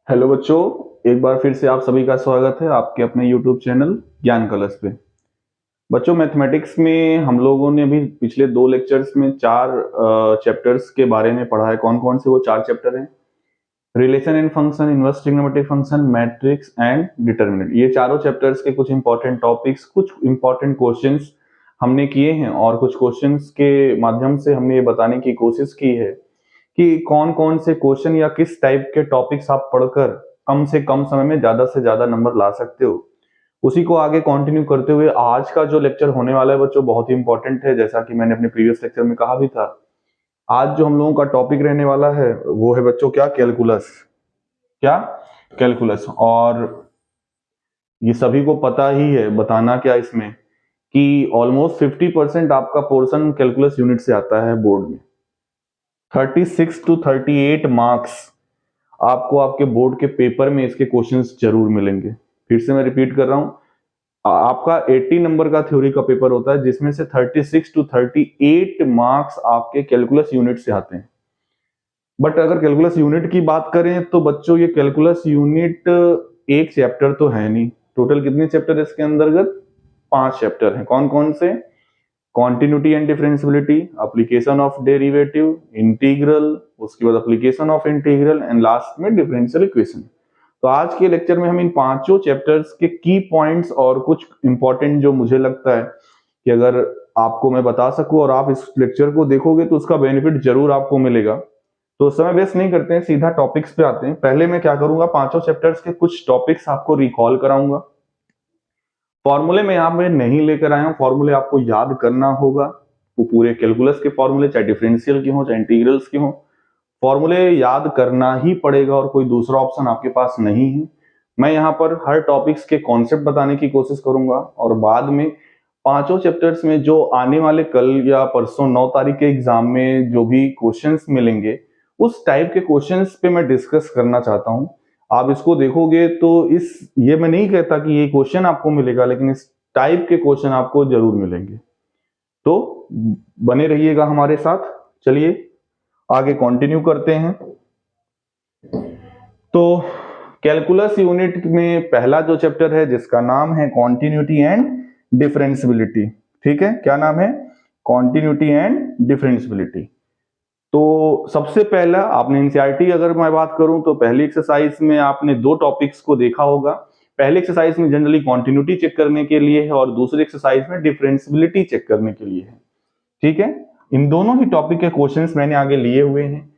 Hello बच्चों, एक बार फिर से आप सभी का स्वागत है आपके अपने यूट्यूब चैनल ज्ञान कलश पे। बच्चों, मैथमेटिक्स में हम लोगों ने भी पिछले 2 लेक्चर्स में 4 चैप्टर्स के बारे में पढ़ा है। कौन कौन से वो 4 चैप्टर हैं? Relation and function, inverse trigonometric function, matrix and determinant. ये चारों चैप्टर्स के कुछ इंपॉर्टेंट टॉपिक्स, कुछ इंपॉर्टेंट क्वेश्चंस हमने किए हैं और कुछ क्वेश्चंस के माध्यम से हमने ये बताने की कोशिश की है कि कौन कौन से क्वेश्चन या किस टाइप के टॉपिक्स आप पढ़कर कम से कम समय में ज्यादा से ज्यादा नंबर ला सकते हो। उसी को आगे कंटिन्यू करते हुए आज का जो लेक्चर होने वाला है बच्चों, बहुत ही इंपॉर्टेंट है। जैसा कि मैंने अपने प्रीवियस लेक्चर में कहा भी था, आज जो हम लोगों का टॉपिक रहने वाला है वो है बच्चों क्या? कैलकुलस। क्या? कैलकुलस। और ये सभी को पता ही है, बताना क्या इसमें, कि ऑलमोस्ट 50% आपका पोर्शन कैलकुलस यूनिट से आता है बोर्ड में। 36 to 38 मार्क्स आपको आपके बोर्ड के पेपर में इसके क्वेश्चंस जरूर मिलेंगे। फिर से मैं रिपीट कर रहा हूं, आपका 80 नंबर का थ्योरी का पेपर होता है जिसमें से 36 to 38 मार्क्स आपके कैलकुलस यूनिट से आते हैं। बट अगर कैलकुलस यूनिट की बात करें तो बच्चों, ये कैलकुलस यूनिट एक चैप्टर तो है नहीं। टोटल कितने चैप्टर है इसके अंतर्गत? 5 चैप्टर हैं। कौन कौन से? Continuity and differentiability, application of derivative, integral, उसके बाद application of integral and last में डिफरेंशियल इक्वेशन। तो आज के लेक्चर में हम इन 5 चैप्टर्स के की पॉइंट्स और कुछ इंपॉर्टेंट जो मुझे लगता है कि अगर आपको मैं बता सकूं और आप इस लेक्चर को देखोगे तो उसका बेनिफिट जरूर आपको मिलेगा। तो समय वेस्ट नहीं करते हैं, सीधा टॉपिक्स पे आते हैं। पहले मैं क्या करूंगा, 5 चैप्टर्स के कुछ टॉपिक्स आपको रिकॉल कराऊंगा। फॉर्मूले में यहाँ पे नहीं लेकर आया हूं, फॉर्मूले आपको याद करना होगा। वो पूरे कैलकुलस के फॉर्मूले, चाहे डिफरेंशियल के हो चाहे इंटीग्रल्स के हो, फॉर्मूले याद करना ही पड़ेगा और कोई दूसरा ऑप्शन आपके पास नहीं है। मैं यहाँ पर हर टॉपिक्स के कॉन्सेप्ट बताने की कोशिश करूंगा और बाद में 5 चैप्टर्स में जो आने वाले कल या परसों 9 तारीख के एग्जाम में जो भी क्वेश्चंस मिलेंगे, उस टाइप के क्वेश्चंस पे मैं डिस्कस करना चाहता हूँ। आप इसको देखोगे तो ये मैं नहीं कहता कि ये क्वेश्चन आपको मिलेगा, लेकिन इस टाइप के क्वेश्चन आपको जरूर मिलेंगे। तो बने रहिएगा हमारे साथ। चलिए आगे कंटिन्यू करते हैं। तो कैलकुलस यूनिट में पहला जो चैप्टर है जिसका नाम है कॉन्टिन्यूटी एंड डिफरेंशियबिलिटी। ठीक है, क्या नाम है? Continuity and differentiability. तो सबसे पहला आपने एनसीईआरटी अगर मैं बात करूं तो पहली एक्सरसाइज में आपने 2 टॉपिक्स को देखा होगा। पहली एक्सरसाइज में जनरली कॉन्टिन्यूटी चेक करने के लिए है और दूसरी एक्सरसाइज में डिफरेंशियबिलिटी चेक करने के लिए है। ठीक है, इन दोनों ही टॉपिक के क्वेश्चंस मैंने आगे लिए हुए हैं।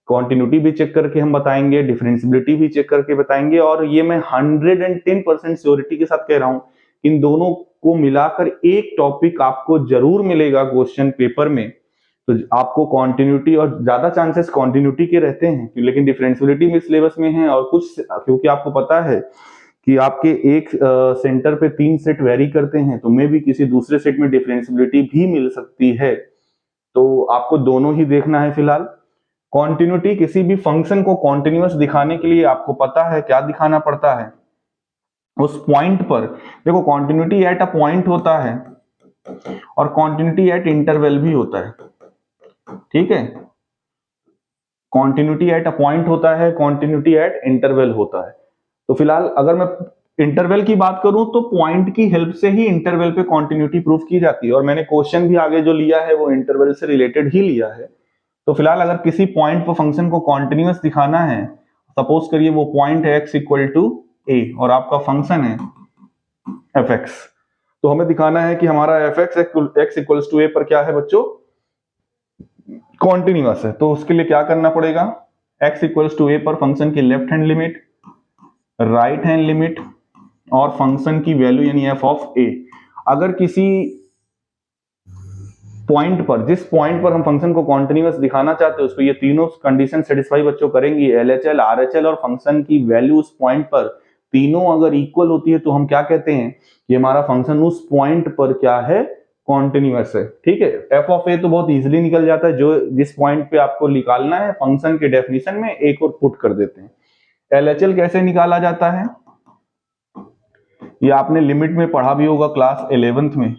कॉन्टिन्यूटी भी चेक करके हम बताएंगे, डिफरेंशियबिलिटी भी चेक करके बताएंगे। और ये मैं 110% श्योरिटी के साथ कह रहा हूं, इन दोनों को मिलाकर एक टॉपिक आपको जरूर मिलेगा क्वेश्चन पेपर में। तो आपको कॉन्टिन्यूटी, और ज्यादा चांसेस कॉन्टिन्यूटी के रहते हैं, लेकिन डिफरेंशियबिलिटी भी सिलेबस में है। और कुछ, क्योंकि आपको पता है कि आपके एक सेंटर पे 3 सेट वेरी करते हैं, तो मे भी किसी दूसरे सेट में डिफरेंशियबिलिटी भी मिल सकती है। तो आपको दोनों ही देखना है फिलहाल। कॉन्टिन्यूटी, किसी भी फंक्शन को कॉन्टिन्यूअस दिखाने के लिए आपको पता है क्या दिखाना पड़ता है? उस पॉइंट पर देखो, कॉन्टिन्यूटी एट अ पॉइंट होता है और कॉन्टिन्यूटी एट इंटरवल भी होता है। ठीक है, कॉन्टिन्यूटी एट अ पॉइंट होता है, कॉन्टिन्यूटी एट इंटरवल होता है। तो फिलहाल अगर मैं इंटरवल की बात करूं तो पॉइंट की हेल्प से ही इंटरवल पे कॉन्टिन्यूटी प्रूफ की जाती है। और मैंने क्वेश्चन भी आगे जो लिया है वो इंटरवल से रिलेटेड ही लिया है। तो फिलहाल अगर किसी पॉइंट पर फंक्शन को कॉन्टिन्यूअस दिखाना है, सपोज करिए वो पॉइंट है x इक्वल टू a और आपका फंक्शन है fx, तो हमें दिखाना है कि हमारा fx x equals to a पर क्या है बच्चों? कॉन्टिन्यूअस है। तो उसके लिए क्या करना पड़ेगा? x इक्वल्स टू a पर फंक्शन की left hand limit, right hand limit और फंक्शन की वैल्यू यानी f ऑफ a। अगर किसी पॉइंट पर, जिस पॉइंट पर हम फंक्शन को कॉन्टिन्यूअस दिखाना चाहते हैं, उसको ये तीनों कंडीशन सेटिस्फाई बच्चों करेंगी, LHL, RHL और फंक्शन की वैल्यू उस पॉइंट पर तीनों अगर इक्वल होती है, तो हम क्या कहते हैं कि हमारा फंक्शन उस पॉइंट पर क्या है? कॉन्टिन्यूअस है। ठीक है, एफ ऑफ ए तो बहुत इजीली निकल जाता है, जो जिस पॉइंट पे आपको निकालना है फंक्शन के डेफिनेशन में एक और पुट कर देते हैं। LHL कैसे निकाला जाता है? ये आपने लिमिट में पढ़ा भी होगा क्लास 11th में।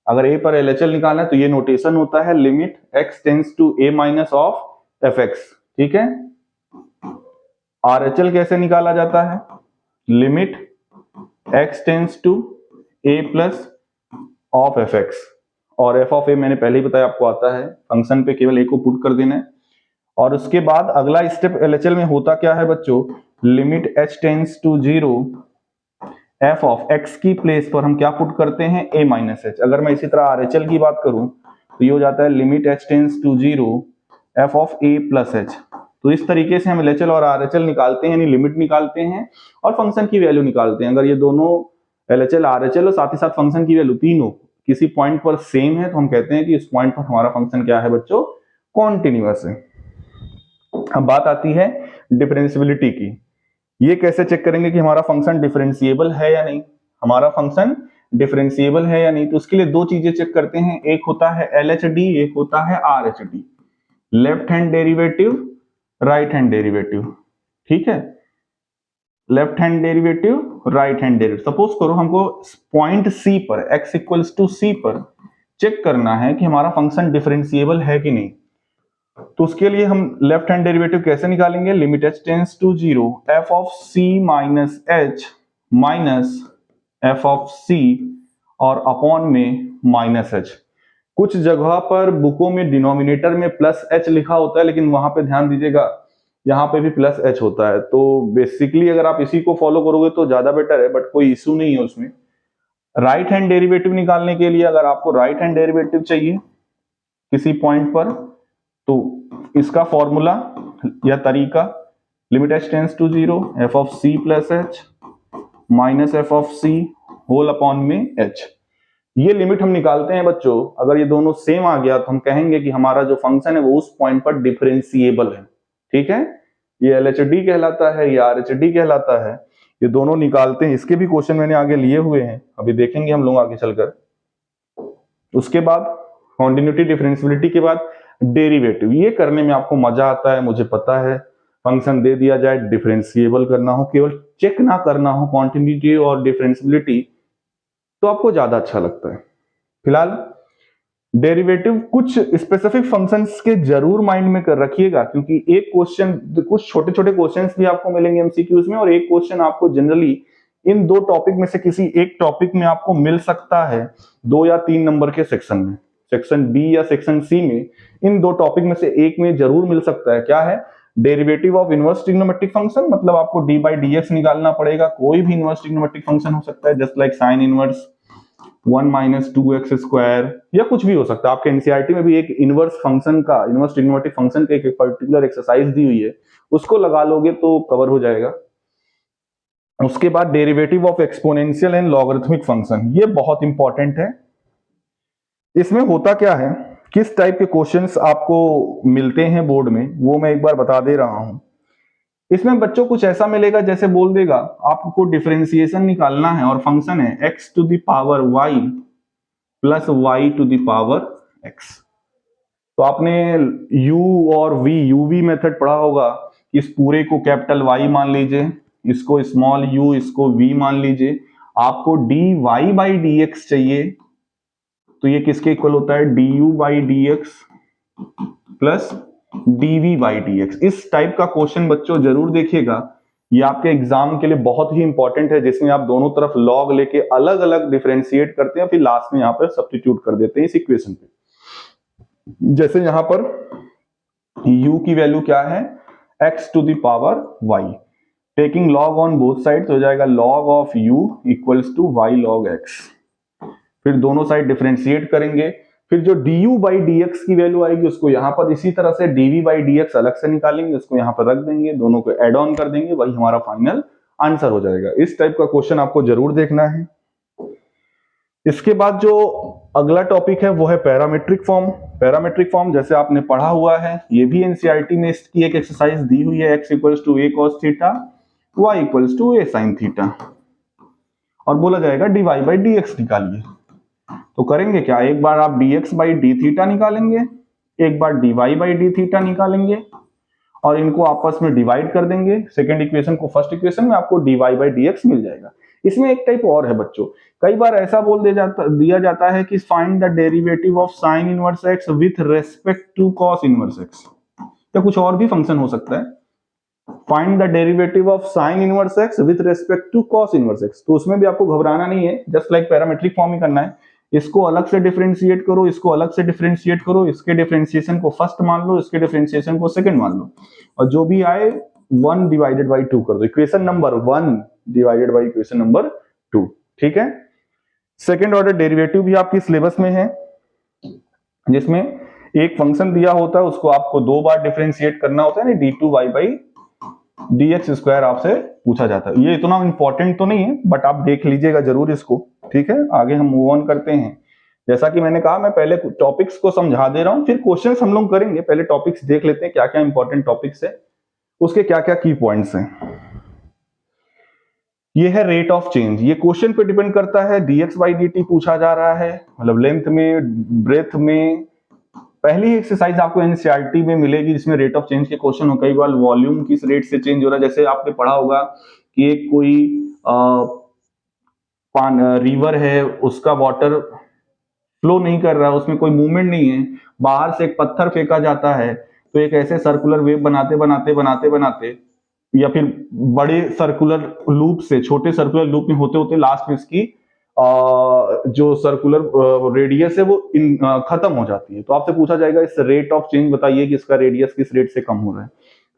अगर a पर LHL निकालना है तो ये नोटेशन होता है limit x tends to a minus of fx। ठीक है, RHL कैसे निकाला जाता है? Limit x tends to a plus of fx, और f ऑफ a मैंने पहले ही बताया आपको आता है, फंक्शन पे केवल a को पुट कर देना है। और उसके बाद अगला स्टेप LHL में होता क्या है बच्चों? Limit h tends to 0, f of x की प्लेस पर हम क्या पुट करते हैं? a minus h। अगर मैं इसी तरह RHL की बात करूं तो ये हो जाता है limit h tends to 0, f of a plus h। तो इस तरीके से हम LHL और RHL निकालते हैं, यानी लिमिट निकालते हैं और फंक्शन की वैल्यू निकालते हैं। अगर ये दोनों LHL RHL और साथ ही साथ फंक्शन की वैल्यू तीनों किसी पॉइंट पर सेम है तो हम कहते हैं कि इस पॉइंट पर हमारा फंक्शन क्या है बच्चों? कॉन्टिन्यूअस है। अब बात आती है डिफरेंशियबिलिटी की। ये कैसे चेक करेंगे कि हमारा फंक्शन डिफरेंशिएबल है या नहीं? हमारा फंक्शन डिफरेंशिएबल है या नहीं, तो उसके लिए दो चीजें चेक करते हैं, एक होता है LHD, एक होता है RHD, left hand derivative, right hand derivative. ठीक है, left hand derivative, right hand derivative. Suppose करो हमको पॉइंट C पर x इक्वल्स टू C पर चेक करना है कि हमारा फंक्शन डिफरेंशिएबल है कि नहीं, तो उसके लिए हम लेफ्ट हैंड डेरिवेटिव कैसे निकालेंगे? Limit h tends to 0, f of c minus h minus f of c और अपॉन में माइनस h। कुछ जगह पर बुकों में डिनोमिनेटर में प्लस h लिखा होता है, लेकिन वहां पे ध्यान दीजिएगा यहाँ पे भी प्लस h होता है। तो बेसिकली अगर आप इसी को फॉलो करोगे तो ज्यादा बेटर है, बट कोई इशू नहीं है उसमें। राइट हैंड डेरिवेटिव निकालने के लिए अगर आपको राइट हैंड डेरिवेटिव चाहिए किसी पॉइंट पर, तो इसका फॉर्मूला या तरीका limit h tends to 0, f of c plus h minus f of c whole upon में h। ये लिमिट हम निकालते हैं बच्चों। अगर ये दोनों सेम आ गया तो हम कहेंगे कि हमारा जो फंक्शन है वो उस पॉइंट पर डिफरेंशिएबल है। ठीक है, ये LHD कहलाता है, ये RHD कहलाता है। ये दोनों निकालते हैं। इसके भी क्वेश्चन मैंने आगे लिए हुए हैं, अभी देखेंगे हम लोग आगे चलकर। उसके बाद कॉन्टिन्यूटी डिफरेंशियबिलिटी के बाद डेरिवेटिव। ये करने में आपको मजा आता है, मुझे पता है। फंक्शन दे दिया जाए, डिफरेंशिएबल करना हो, केवल चेक ना करना हो कॉन्टिन्यूटी और डिफरेंशियबिलिटी, तो आपको ज्यादा अच्छा लगता है। फिलहाल डेरिवेटिव कुछ स्पेसिफिक फंक्शंस के जरूर माइंड में कर रखिएगा, क्योंकि एक क्वेश्चन, कुछ छोटे छोटे क्वेश्चंस भी आपको मिलेंगे MCQs में, और एक क्वेश्चन आपको जनरली इन दो टॉपिक में से किसी एक टॉपिक में आपको मिल सकता है 2 या 3 नंबर के सेक्शन में, सेक्शन B या सेक्शन C में। इन दो टॉपिक में से एक में जरूर मिल सकता है। क्या है? Derivative of inverse trigonometric function, मतलब आपको d by dx निकालना पड़ेगा। कोई भी इनवर्स ट्रिग्नोमेट्रिक फंक्शन हो सकता है, just like sine inverse 1 minus 2x square, या कुछ भी हो सकता है। आपके NCERT में भी एक इनवर्स फंक्शन का, इनवर्स ट्रिग्नोमेट्रिक फंक्शन का एक पर्टिकुलर एक्सरसाइज दी हुई है, उसको लगा लोगे तो कवर हो जाएगा। उसके बाद derivative of exponential and logarithmic function, ये बहुत इंपॉर्टेंट है। इसमें होता क्या है, किस टाइप के क्वेश्चंस आपको मिलते हैं बोर्ड में, वो मैं एक बार बता दे रहा हूं। इसमें बच्चों कुछ ऐसा मिलेगा जैसे बोल देगा आपको डिफरेंशिएशन निकालना है और फंक्शन है x to the power y plus y to the power x। तो आपने u और v, uv मेथड पढ़ा होगा। इस पूरे को कैपिटल Y मान लीजिए, इसको स्मॉल u, इसको v मान लीजिए। आपको dy by dx चाहिए, तो ये किसके इक्वल होता है? du by dx plus dv by dx। इस टाइप का क्वेश्चन बच्चों जरूर देखिएगा, ये आपके एग्जाम के लिए बहुत ही इंपॉर्टेंट है, जिसमें आप दोनों तरफ लॉग लेके अलग अलग डिफरेंशिएट करते हैं, फिर लास्ट में यहाँ पर सब्स्टिट्यूट कर देते हैं इस इक्वेशन पे। जैसे यहाँ पर u की वैल्यू क्या है? x to the power y, taking log on both side, तो हो जाएगा log of u equals to y log x। फिर दोनों साइड डिफरेंशिएट करेंगे, फिर जो du by dx की वैल्यू आएगी उसको यहाँ पर इसी तरह से dv by dx अलग से निकालेंगे, उसको यहाँ पर रख देंगे, दोनों को एड ऑन कर देंगे, वही हमारा फाइनल आंसर हो जाएगा। इस टाइप का क्वेश्चन आपको जरूर देखना है। इसके बाद जो अगला टॉपिक है वो है पैरामेट्रिक फॉर्म। पैरामेट्रिक फॉर्म जैसे आपने पढ़ा हुआ है, ये भी NCERT में इसकी एक एक्सरसाइज दी हुई है, x equals to a cos theta, y equals to a sin theta, और बोला जाएगा dy by dx निकालिए। तो करेंगे क्या, एक बार आप dx by d थीटा निकालेंगे, एक बार dy by d थीटा निकालेंगे, और इनको आपस में डिवाइड कर देंगे। सेकंड इक्वेशन को फर्स्ट इक्वेशन में, आपको dy by dx मिल जाएगा। इसमें एक टाइप और है बच्चों, कई बार ऐसा दिया जाता है कि find the derivative of sine inverse x with respect to cos inverse x, या कुछ और भी फंक्शन हो सकता है। Find the derivative of sine inverse x with respect to cos inverse x. तो उसमें भी आपको घबराना नहीं है, जस्ट लाइक पैरामेट्रिक फॉर्म ही करना है। इसको अलग से डिफरेंशिएट करो, इसको अलग से डिफरेंशिएट करो, इसके डिफरेंशिएशन को फर्स्ट मान लो, इसके डिफरेंशिएशन को सेकंड मान लो, और जो भी आए 1 डिवाइडेड बाई 2 कर दो। Equation number 1 divided by equation number 2। ठीक है, सेकेंड ऑर्डर डेरिवेटिव भी आपकी सिलेबस में है, जिसमें एक फंक्शन दिया होता है, उसको आपको 2 बार डिफरेंशिएट करना होता है, d2y बाई dx स्क्वायर आपसे पूछा जाता है। ये इतना इंपॉर्टेंट तो नहीं है, बट आप देख लीजिएगा जरूर इसको। ठीक है, आगे हम मूव ऑन करते हैं। जैसा कि मैंने कहा, मैं पहले टॉपिक्स को समझा दे रहा हूं, फिर क्वेश्चंस हम लोग करेंगे। पहले टॉपिक्स देख लेते हैं, क्या क्या इंपॉर्टेंट टॉपिक्स है, उसके क्या क्या की पॉइंट्स हैं। ये है रेट ऑफ चेंज। ये क्वेश्चन पे डिपेंड करता है, dx बाई dt पूछा जा रहा है, मतलब लेंथ में, ब्रेथ में। पहली एक्सरसाइज आपको एनसीईआरटी में मिलेगी जिसमें रेट ऑफ चेंज के क्वेश्चन हो। कई बार वॉल्यूम किस रेट से चेंज हो रहा है, जैसे आपने पढ़ा होगा कि एक कोई रिवर है, उसका वाटर फ्लो नहीं कर रहा है, उसमें कोई मूवमेंट नहीं है, बाहर से एक पत्थर फेंका जाता है, तो एक ऐसे सर्कुलर वेव बनाते बनाते बनाते बनाते या फिर बड़े सर्कुलर लूप से छोटे सर्कुलर लूप में होते होते लास्ट में इसकी जो सर्कुलर रेडियस है वो खत्म हो जाती है। तो आपसे पूछा जाएगा इस रेट ऑफ चेंज बताइए कि इसका रेडियस किस रेट से कम हो रहा है।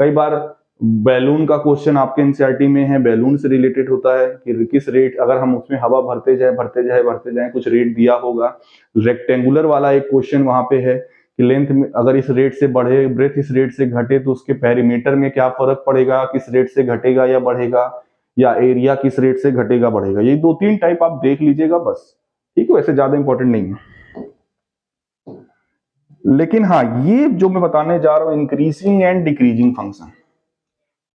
कई बार बैलून का क्वेश्चन आपके एनसीईआरटी में है, बैलून से रिलेटेड होता है कि किस रेट, अगर हम उसमें हवा भरते जाए भरते जाए भरते जाए, कुछ रेट दिया होगा। रेक्टेंगुलर वाला एक क्वेश्चन वहां पे है कि लेंथ में अगर इस रेट से बढ़े, ब्रेथ इस रेट से घटे, तो उसके पेरीमीटर में क्या फर्क पड़ेगा, किस रेट से घटेगा या बढ़ेगा, या एरिया किस रेट से घटेगा बढ़ेगा। ये 2-3 टाइप आप देख लीजिएगा बस। ठीक है, वैसे ज्यादा इंपॉर्टेंट नहीं है। लेकिन हाँ, ये जो मैं बताने जा रहा हूं, इंक्रीजिंग एंड डिक्रीजिंग फंक्शन,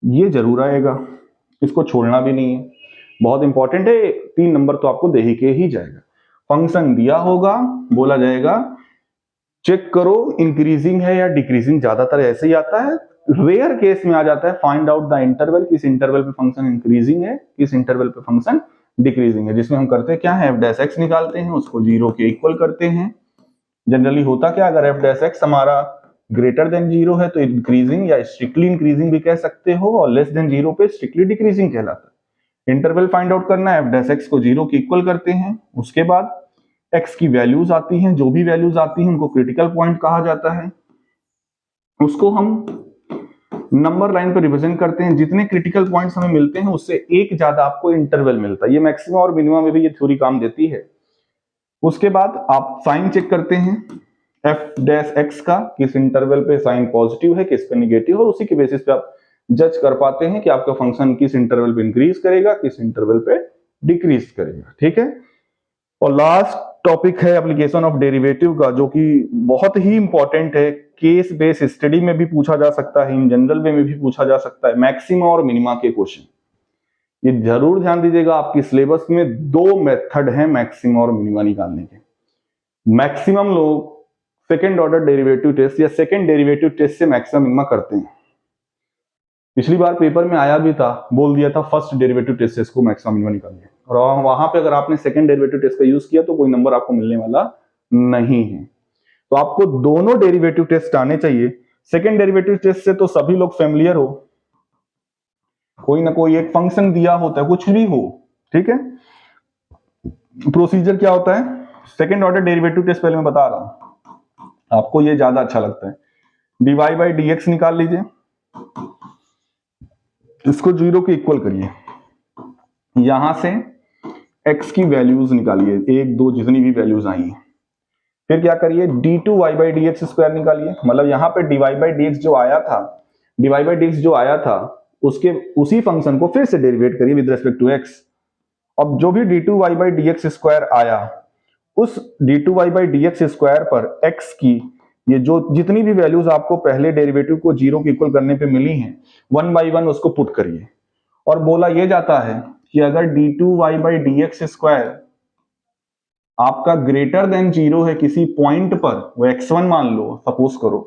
ये जरूर आएगा, इसको छोड़ना भी नहीं है, बहुत इंपॉर्टेंट है। 3 नंबर तो आपको दे ही के ही जाएगा। फंक्शन दिया होगा, बोला जाएगा चेक करो इंक्रीजिंग है या डिक्रीजिंग, ज्यादातर ऐसे ही आता है। रेयर केस में आ जाता है फाइंड आउट द इंटरवल, किस इंटरवल पे फंक्शन इंक्रीजिंग है, किस इंटरवल पे फंक्शन डिक्रीजिंग है, जिसमें हम करते हैं क्या है, f' निकालते हैं, उसको 0 के इक्वल करते हैं। जनरली होता क्या, अगर f' हमारा ग्रेटर देन 0 है तो इंक्रीजिंग या स्ट्रिक्टली इंक्रीजिंग भी कह सकते हो, और लेस देन 0 पे स्ट्रिक्टली डिक्रीजिंग कहलाता है। इंटरवल फाइंड आउट करना है, f' को 0 के इक्वल करते हैं, उसके बाद x की वैल्यूज आती हैं, जो भी वैल्यूज आती हैं उनको क्रिटिकल पॉइंट कहा जाता है, उसको हम नंबर लाइन पर रिप्रेजेंट करते हैं। जितने क्रिटिकल पॉइंट्स हमें मिलते हैं उससे एक ज्यादा आपको इंटरवल मिलता है। ये मैक्सिमम और मिनिमम में भी ये थ्योरी काम देती है। उसके बाद आप साइन चेक करते हैं f' का, किस इंटरवल पे साइन पॉजिटिव है, किस पे निगेटिव, और उसी के बेसिस पे आप जज कर पाते हैं कि आपका फंक्शन किस इंटरवल पे इंक्रीज करेगा, किस इंटरवल पे डिक्रीज करेगा। ठीक है, और लास्ट टॉपिक है एप्लीकेशन ऑफ डेरिवेटिव का, जो कि बहुत ही इंपॉर्टेंट है। केस बेस्ड स्टडी में भी पूछा जा सकता है, इन जनरल वे में भी पूछा जा सकता है। मैक्सिमा और मिनिमा के क्वेश्चन, ये जरूर ध्यान दीजिएगा, आपकी सिलेबस में 2 मेथड हैं मैक्सिमा और मिनिमा निकालने के। मैक्सिमम लोग सेकेंड ऑर्डर डेरिवेटिव टेस्ट या सेकेंड डेरिवेटिव टेस्ट से मैक्सिमम मिनिमा करते हैं। पिछली बार पेपर में आया भी था, बोल दिया था फर्स्ट डेरिवेटिव टेस्ट से इसको मैक्सिमम मिनिमा निकालिए, और वहां पे अगर आपने सेकंड डेरिवेटिव टेस्ट का यूज किया तो कोई नंबर आपको मिलने वाला नहीं है। तो आपको दोनों डेरिवेटिव टेस्ट आने चाहिए। सेकंड डेरिवेटिव टेस्ट से तो सभी लोग फेमिलियर हो, कोई ना कोई एक फंक्शन दिया होता है, कुछ भी हो। ठीक है, प्रोसीजर क्या होता है, सेकंड ऑर्डर डेरिवेटिव टेस्ट पहले मैं बता रहा हूं, आपको ये ज्यादा अच्छा लगता है। dy बाई dx निकाल लीजिए, इसको 0 के इक्वल करिए, यहां से x की वैल्यूज निकालिए, 1 2 जितनी भी वैल्यूज आई हैं। फिर क्या करिए, d2y बाई dx स्क्वायर निकालिए, मतलब यहां पे dy बाई dx जो आया था, dy बाई dx जो आया था उसके उसी फंक्शन को फिर से डेरिवेट करिए विद रेस्पेक्ट टू x। अब जो भी d2y बाई dx स्क्वायर आया, उस d2y बाई dx स्क्वायर पर x की ये जो जितनी भी वैल्यूज आपको पहले डेरिवेटिव को 0 के इक्वल करने पे मिली हैं, 1 बाई 1 उसको पुट करिए। और बोला ये जाता है कि अगर d2y बाई dx स्क्वायर आपका ग्रेटर देन 0 है किसी पॉइंट पर, वो x1 मान लो सपोज करो,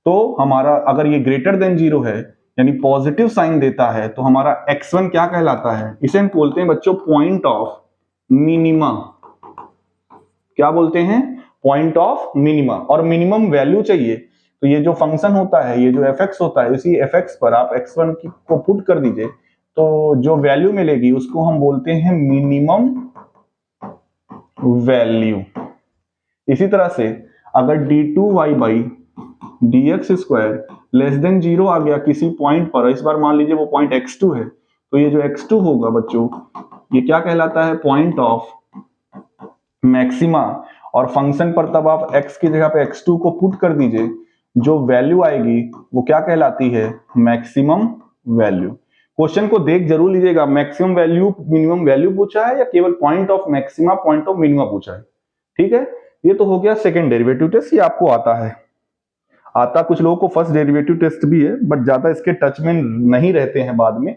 तो हमारा अगर ये ग्रेटर देन 0 है यानी पॉजिटिव साइन देता है, तो हमारा x1 क्या कहलाता है, इसे हम बोलते हैं बच्चों पॉइंट ऑफ मिनिमा। क्या बोलते हैं, पॉइंट ऑफ मिनिमा। और मिनिमम वैल्यू चाहिए तो ये जो फंक्शन होता है, ये जो fx होता है, इसी fx पर आप x1 को पुट कर दीजिए, तो जो वैल्यू मिलेगी उसको हम बोलते हैं मिनिमम वैल्यू। इसी तरह से अगर d2y by dx square less than 0 आ गया किसी पॉइंट पर, इस बार मान लीजिए वो पॉइंट x2 है, तो ये जो x2 होगा बच्चों, ये क्या कहलाता है, पॉइंट ऑफ मैक्सिमा। और फंक्शन पर तब आप x की जगह पे x2 को पुट कर दीजिए, जो वैल्यू आएगी वो क्या कहलाती है, मैक्सिमम वैल्यू। क्वेश्चन को देख जरूर लीजिएगा, मैक्सिमम वैल्यू मिनिमम वैल्यू पूछा है या केवल point of maxima point of minima पूछा है। ठीक है, ये तो हो गया सेकंड डेरिवेटिव टेस्ट, ये आपको आता है। आता कुछ लोगों को फर्स्ट डेरिवेटिव टेस्ट भी है, बट ज्यादा इसके टच में नहीं रहते हैं बाद में।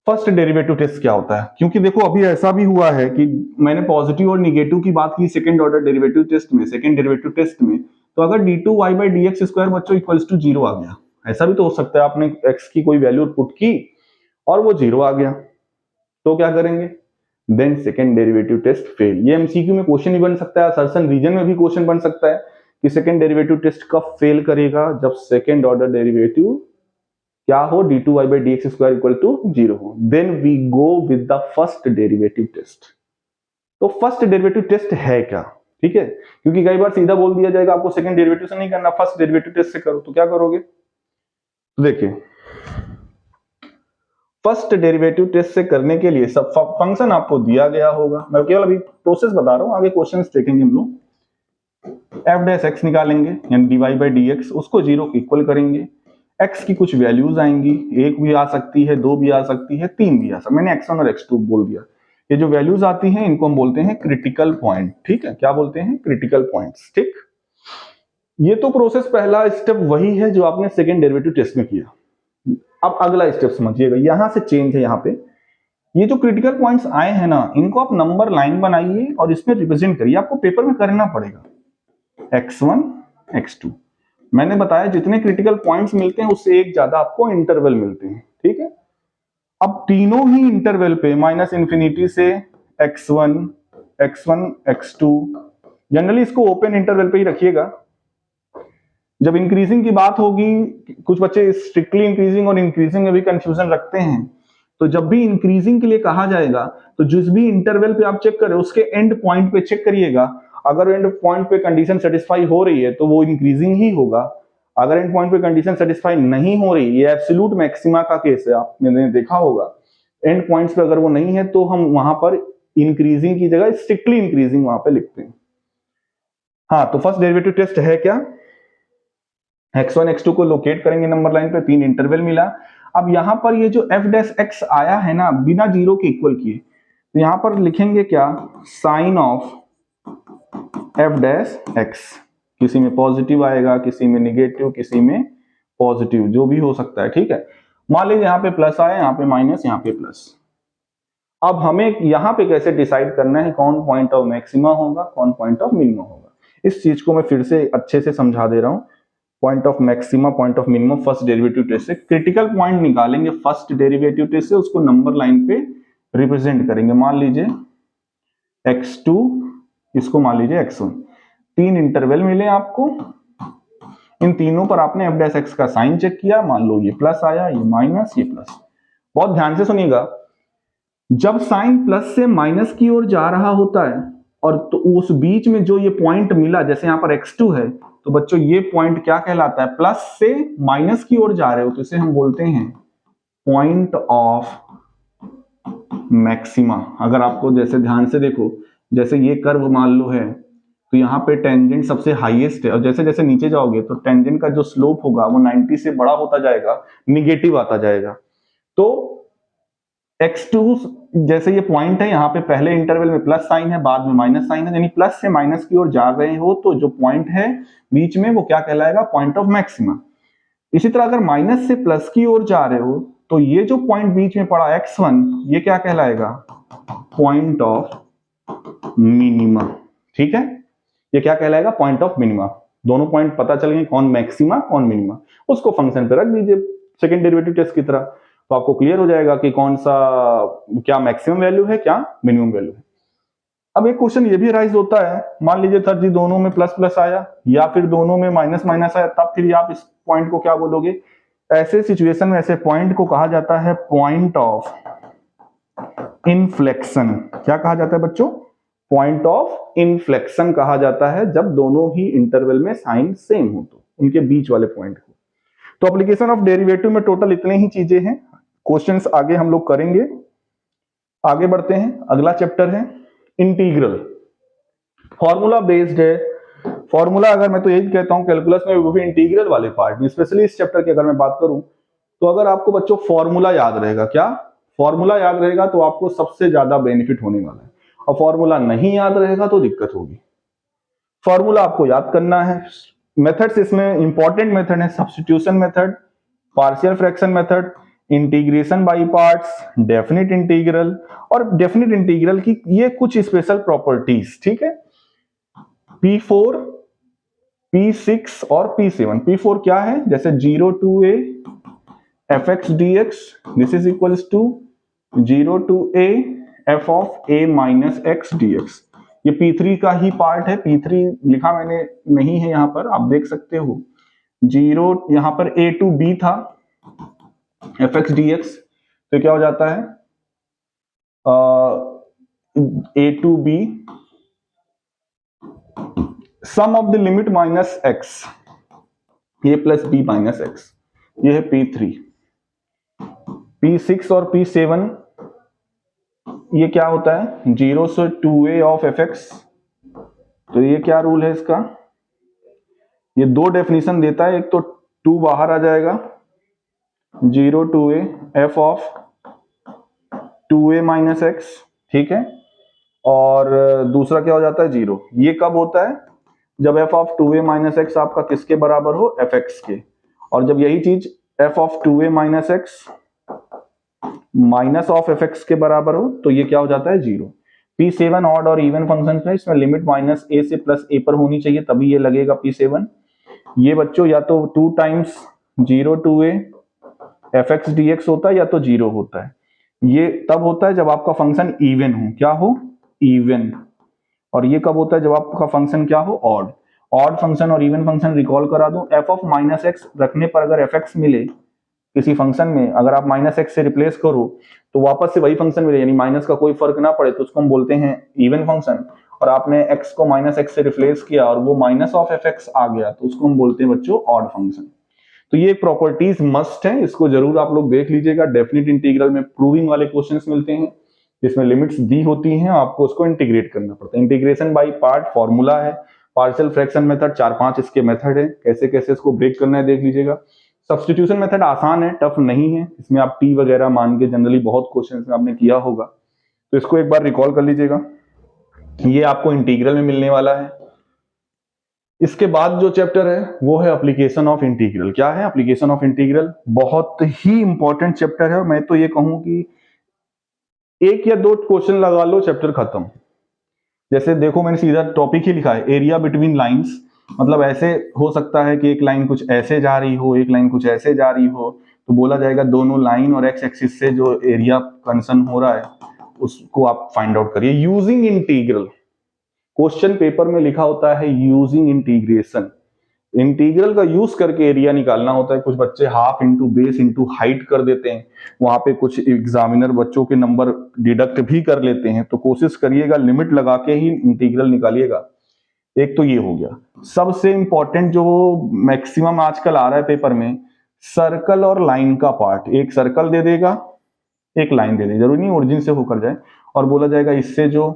फर्स्ट डेरिवेटिव टेस्ट क्या होता है, क्योंकि देखो अभी ऐसा भी हुआ है कि मैंने पॉजिटिव और निगेटिव की बात की सेकंड ऑर्डर डेरिवेटिव टेस्ट में, सेकंड डेरिवेटिव टेस्ट में, तो अगर d2y बाई dx स्क्वायर बच्चों इक्वल्स टू 0 आ गया, ऐसा भी तो हो सकता है आपने x की कोई वैल्यू पुट की और वो 0 आ गया, तो क्या करेंगे, then second derivative test fail. ये एमसीक्यू में क्वेश्चन भी बन सकता है, असर्शन रीजन में भी क्वेश्चन बन सकता है कि सेकंड डेरिवेटिव टेस्ट कब फेल करेगा, जब सेकंड ऑर्डर डेरिवेटिव क्या हो, d2y by dx square equal to 0 हो। Then we go with the first derivative test. तो फर्स्ट डेरिवेटिव टेस्ट है क्या, ठीक है, क्योंकि कई बार सीधा बोल दिया जाएगा आपको सेकंड डेरिवेटिव से नहीं करना, फर्स्ट डेरिवेटिव टेस्ट से करो, तो क्या करोगे, तो देखिए फर्स्ट डेरिवेटिव टेस्ट से करने के लिए सब फंक्शन आपको दिया गया होगा, मैं केवल अभी प्रोसेस बता रहा हूं, आगे क्वेश्चंस देखेंगे हम लोग। f डैश x निकालेंगे यानी dy बाई dx, उसको 0 के इक्वल करेंगे, x की कुछ वैल्यूज आएंगी, 1 भी आ सकती है, 2 भी आ सकती है, 3 भी आ सकती है, मैंने x1 और x2 बोल दिया। ये जो वैल्यूज आती हैं इनको हम बोलते हैं क्रिटिकल पॉइंट, ठीक है, क्या बोलते हैं, क्रिटिकल पॉइंट्स, ठीक। ये तो प्रोसेस पहला स्टेप वही है जो आपने सेकेंड डेरिवेटिव टेस्ट में किया। अब अगला स्टेप समझिएगा, यहां से चेंज है, यहाँ पे ये जो क्रिटिकल पॉइंट्स आए हैं ना, इनको आप नंबर लाइन बनाइए और इसमें रिप्रेजेंट करिए, आपको पेपर में करना पड़ेगा, x1 x2। मैंने बताया जितने क्रिटिकल पॉइंट्स मिलते हैं उससे एक ज्यादा आपको इंटरवल मिलते हैं, ठीक है। अब तीनों ही इंटरवल पे माइनस इंफिनिटी से x1 x2, जनरली इसको ओपन इंटरवल पे ही रखिएगा। जब इंक्रीजिंग की बात होगी, कुछ बच्चे स्ट्रिक्टली इंक्रीजिंग और इंक्रीजिंग में भी कंफ्यूजन रखते हैं, तो जब भी इंक्रीजिंग के लिए कहा जाएगा तो जिस भी इंटरवल पे आप चेक करें उसके एंड पॉइंट पे चेक करिएगा, अगर एंड पॉइंट पे कंडीशन सेटिस्फाई हो रही है तो वो इंक्रीजिंग ही होगा, अगर एंड पॉइंट पे कंडीशन सेटिस्फाई नहीं हो रही, ये एब्सोल्यूट मैक्सिमा का केस है, आपने देखा होगा, एंड पॉइंट्स पे अगर वो नहीं है तो हम वहां पर इंक्रीजिंग की जगह स्ट्रिक्टली इंक्रीजिंग वहां पे लिखते हैं। हाँ, तो फर्स्ट डेरिवेटिव टेस्ट है क्या, x1 x2 को लोकेट करेंगे नंबर लाइन पे, 3 इंटरवल मिला। अब यहां पर ये जो f डैश x आया है ना, बिना 0 के इक्वल किए, तो यहां पर लिखेंगे क्या, sine of f dash x, किसी में पॉजिटिव आएगा, किसी में निगेटिव, किसी में पॉजिटिव, जो भी हो सकता है, ठीक है। मान लीजिए यहाँ पे प्लस आया, यहाँ पे माइनस, यहाँ पे प्लस। अब हमें यहाँ पे कैसे डिसाइड करना है कौन पॉइंट ऑफ मैक्सिमा होगा, कौन पॉइंट ऑफ मिनिमा होगा, इस चीज को मैं फिर से अच्छे से समझा दे रहा हूं। Point of maxima, point of minimum first derivative test से, क्रिटिकल पॉइंट निकालेंगे फर्स्ट डेरिवेटिव टेस्ट से, उसको नंबर लाइन पे रिप्रेजेंट करेंगे। मान लीजिए x2, इसको मान लीजिए x1, 3 इंटरवल मिले आपको, इन तीनों पर आपने f डैश x का साइन चेक किया, मान लो ये प्लस आया, ये माइनस, ये प्लस। बहुत ध्यान से सुनिएगा, जब साइन प्लस से माइनस की ओर जा रहा होता है और तो उस बीच में जो ये पॉइंट मिला, जैसे यहाँ पर x2 है, तो बच्चों ये पॉइंट क्या कहलाता है, प्लस से माइनस की ओर जा रहे हो तो इसे हम बोलते हैं पॉइंट ऑफ मैक्सिमा। अगर आपको जैसे ध्यान से देखो, जैसे ये कर्व मान लो है, तो यहाँ पे टेंजेंट सबसे हाईएस्ट है, और जैसे जैसे नीचे जाओगे तो टेंजेंट का जो स्लोप होगा वो 90 से बड़ा होता जाएगा, निगेटिव आता जाएगा। तो x2 जैसे ये पॉइंट है, यहाँ पे पहले इंटरवल में प्लस साइन है, बाद में माइनस साइन है, यानी प्लस से माइनस की ओर जा रहे हो तो जो पॉइंट है बीच में वो क्या कहलाएगा, पॉइंट ऑफ मैक्सिमा। इसी तरह अगर माइनस से प्लस की ओर जा रहे हो तो ये जो पॉइंट बीच में पड़ा x1, ये क्या कहलाएगा, पॉइंट ऑफ मिनिमा, ठीक है, ये क्या कहलाएगा, पॉइंट ऑफ मिनिमा। दोनों पॉइंट पता चल गए, कौन मैक्सिमा कौन मिनिमा, उसको फंक्शन पे रख दीजिए सेकेंड डेरिवेटिव टेस्ट की तरह, तो आपको क्लियर हो जाएगा कि कौन सा, क्या मैक्सिमम वैल्यू है, क्या मिनिमम वैल्यू है। अब एक क्वेश्चन ये भी राइज होता है, मान लीजिए सर जी दोनों में प्लस प्लस आया या फिर दोनों में माइनस माइनस आया, तब फिर आप इस पॉइंट को क्या बोलोगे? ऐसे सिचुएशन में ऐसे पॉइंट को कहा जाता है पॉइंट ऑफ इनफ्लेक्शन। क्या कहा जाता है बच्चों? पॉइंट ऑफ इनफ्लेक्शन कहा जाता है, जब दोनों ही इंटरवल में साइन सेम हो तो उनके बीच वाले पॉइंट को। तो एप्लीकेशन ऑफ डेरिवेटिव में टोटल इतने ही चीजें हैं। क्वेश्चंस आगे हम लोग करेंगे। आगे बढ़ते हैं, अगला चैप्टर है इंटीग्रल। फॉर्मूला बेस्ड है। फॉर्मूला अगर मैं तो यही कहता हूं कैलकुलस में वो भी इंटीग्रल वाले पार्ट में, स्पेशली इस चैप्टर की अगर मैं बात करूं तो अगर आपको बच्चों फॉर्मूला याद रहेगा, क्या फॉर्मूला याद रहेगा तो आपको सबसे ज्यादा बेनिफिट होने वाला है, और फॉर्मूला नहीं याद रहेगा तो दिक्कत होगी। फॉर्मूला आपको याद करना है। मेथड्स इसमें इंपॉर्टेंट मेथड है substitution method, partial fraction method, integration by parts, definite integral. और डेफिनिट इंटीग्रल की ये कुछ स्पेशल प्रॉपर्टीज, ठीक है। P4, P6 और P7। P4 क्या है? जैसे 0 to a fx dx, this is equals to 0 to a f of a minus x dx। ये P3 का ही पार्ट है। P3 लिखा मैंने नहीं है यहाँ पर, आप देख सकते हो। 0 यहाँ पर a to b था fx dx, तो क्या हो जाता है a to b sum of the limit minus x, ये प्लस बी माइनस एक्स, ये है P3। P6 और P7 ये क्या होता है? 0 से 2a ऑफ fx। तो ये क्या रूल है इसका? ये दो डेफिनेशन देता है, एक तो 2 बाहर आ जाएगा, 0 to a f of 2a minus x, ठीक है। और दूसरा क्या हो जाता है? 0। ये कब होता है? जब f of 2a minus x आपका किसके बराबर हो? fx के। और जब यही चीज f of 2a minus x minus of fx के बराबर हो तो ये क्या हो जाता है? 0। P7 ऑड और इवन फंक्शन है, इसमें लिमिट माइनस a से प्लस a पर होनी चाहिए, तभी ये लगेगा P7। ये बच्चों या तो 2 times 0 to a fx dx होता है या तो 0 होता है। ये तब होता है जब आपका फंक्शन इवन हो। क्या हो? इवन। और ये कब होता है? जब आपका फंक्शन क्या हो? ऑड। ऑड फंक्शन और इवन फंक्शन रिकॉल करा दूं, f ऑफ माइनस एक्स रखने पर अगर fx मिले किसी फंक्शन में, अगर आप माइनस एक्स से रिप्लेस करो तो वापस से वही फंक्शन मिले, यानी माइनस का कोई फर्क ना पड़े, तो उसको हम बोलते हैं इवन फंक्शन। और आपने x को माइनस एक्स से रिप्लेस किया और वो माइनस ऑफ fx आ गया, तो उसको हम बोलते हैं बच्चों ऑड फंक्शन। तो ये प्रॉपर्टीज मस्ट है, इसको जरूर आप लोग देख लीजिएगा। डेफिनिट इंटीग्रल में प्रूविंग वाले क्वेश्चंस मिलते हैं, जिसमें लिमिट्स दी होती हैं, आपको उसको इंटीग्रेट करना पड़ता है। इंटीग्रेशन बाय पार्ट फॉर्मूला है, पार्शियल फ्रैक्शन मेथड 4-5 इसके मेथड है, कैसे कैसे इसको ब्रेक करना है देख लीजिएगा। सब्स्टिट्यूशन मेथड आसान है, टफ नहीं है, इसमें आप टी वगैरह मान के जनरली बहुत क्वेश्चन में आपने किया होगा, तो इसको एक बार रिकॉल कर लीजिएगा। ये आपको इंटीग्रल में मिलने वाला है। इसके बाद जो चैप्टर है वो है एप्लीकेशन ऑफ इंटीग्रल। क्या है एप्लीकेशन ऑफ इंटीग्रल? बहुत ही इंपॉर्टेंट चैप्टर है। मैं तो ये कहूं कि 1 या 2 क्वेश्चन लगा लो, चैप्टर खत्म। जैसे देखो मैंने सीधा टॉपिक ही लिखा है, एरिया बिटवीन लाइंस। मतलब ऐसे हो सकता है कि एक लाइन कुछ ऐसे जा रही हो, एक लाइन कुछ ऐसे जा रही हो, तो बोला जाएगा दोनों लाइन और एक्स एक्सिस से जो एरिया कंसर्न हो रहा है उसको आप फाइंड आउट करिए यूजिंग इंटीग्रल। क्वेश्चन पेपर में लिखा होता है यूजिंग इंटीग्रेशन, इंटीग्रल का यूज करके एरिया निकालना होता है। कुछ बच्चे half into base into height कर देते हैं, वहां पे कुछ एग्जामिनर बच्चों के नंबर डिडक्ट भी कर लेते हैं, तो कोशिश करिएगा लिमिट लगा के ही इंटीग्रल निकालिएगा। एक तो ये हो गया। सबसे इंपॉर्टेंट जो मैक्सिमम आजकल आ रहा है पेपर में, सर्कल और लाइन का पार्ट। एक सर्कल दे देगा, एक लाइन दे देगा, जरूरी नहीं ओरिजिन से होकर जाए, और बोला जाएगा इससे जो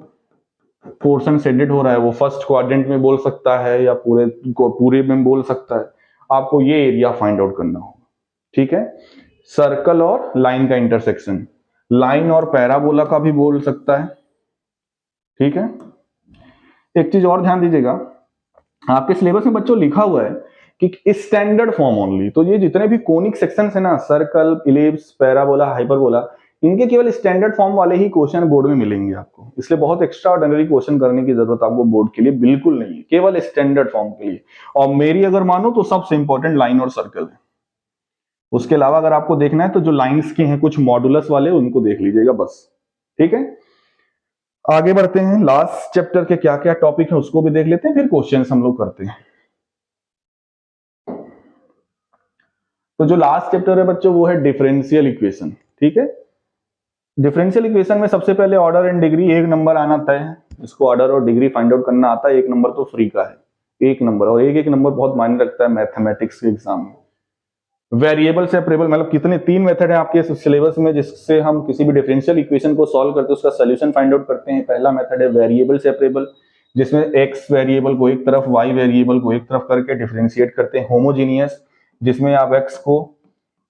पोर्शन शेडेड हो रहा है वो फर्स्ट क्वाड्रेंट में बोल सकता है या पूरे में बोल सकता है। आपको ये एरिया फाइंड आउट करना होगा, ठीक है। सर्कल और लाइन का इंटरसेक्शन, लाइन और पैराबोला का भी बोल सकता है, ठीक है। एक चीज और ध्यान दीजिएगा, आपके सिलेबस में बच्चों लिखा हुआ है कि स्टैंडर्ड फॉर्म ओनली। तो ये जितने भी कोनिक सेक्शंस है ना, सर्कल, इलिप्स, पैराबोला, हाइपरबोला, इनके केवल स्टैंडर्ड फॉर्म वाले ही क्वेश्चन बोर्ड में मिलेंगे आपको। इसलिए बहुत एक्स्ट्रा ऑर्डिनरी क्वेश्चन करने की जरूरत आपको बोर्ड के लिए बिल्कुल नहीं है, केवल स्टैंडर्ड फॉर्म के लिए। और मेरी अगर मानो तो सबसे इंपॉर्टेंट लाइन और सर्कल है। उसके अलावा अगर आपको देखना है तो जो लाइन्स के हैं कुछ मॉडुलस वाले, उनको देख लीजिएगा बस, ठीक है। आगे बढ़ते हैं, लास्ट चैप्टर के क्या क्या टॉपिक है उसको भी देख लेते हैं, फिर क्वेश्चंस हम लोग करते हैं। तो जो लास्ट चैप्टर है बच्चों वो है डिफरेंशियल इक्वेशन। ठीक है, डिफरेंशियल इक्वेशन में सबसे पहले ऑर्डर एंड डिग्री, एक नंबर आना तय है। इसको ऑर्डर और डिग्री फाइंड आउट करना आता है, एक नंबर तो फ्री का है, एक नंबर। और एक नंबर बहुत मायने रखता है मैथमेटिक्स के एग्जाम में। वेरिएबल सेपरेबल, मतलब कितने, 3 मेथड है आपके सिलेबस में जिससे हम किसी भी डिफरेंशियल इक्वेशन को सॉल्व करते हैं, उसका सोल्यूशन फाइंड आउट करते हैं। पहला मेथड है वेरिएबल सेपरेबल, जिसमें x वेरिएबल को एक तरफ, y वेरिएबल को एक तरफ करके डिफरेंशिएट करते हैं। होमोजीनियस, जिसमें आप x को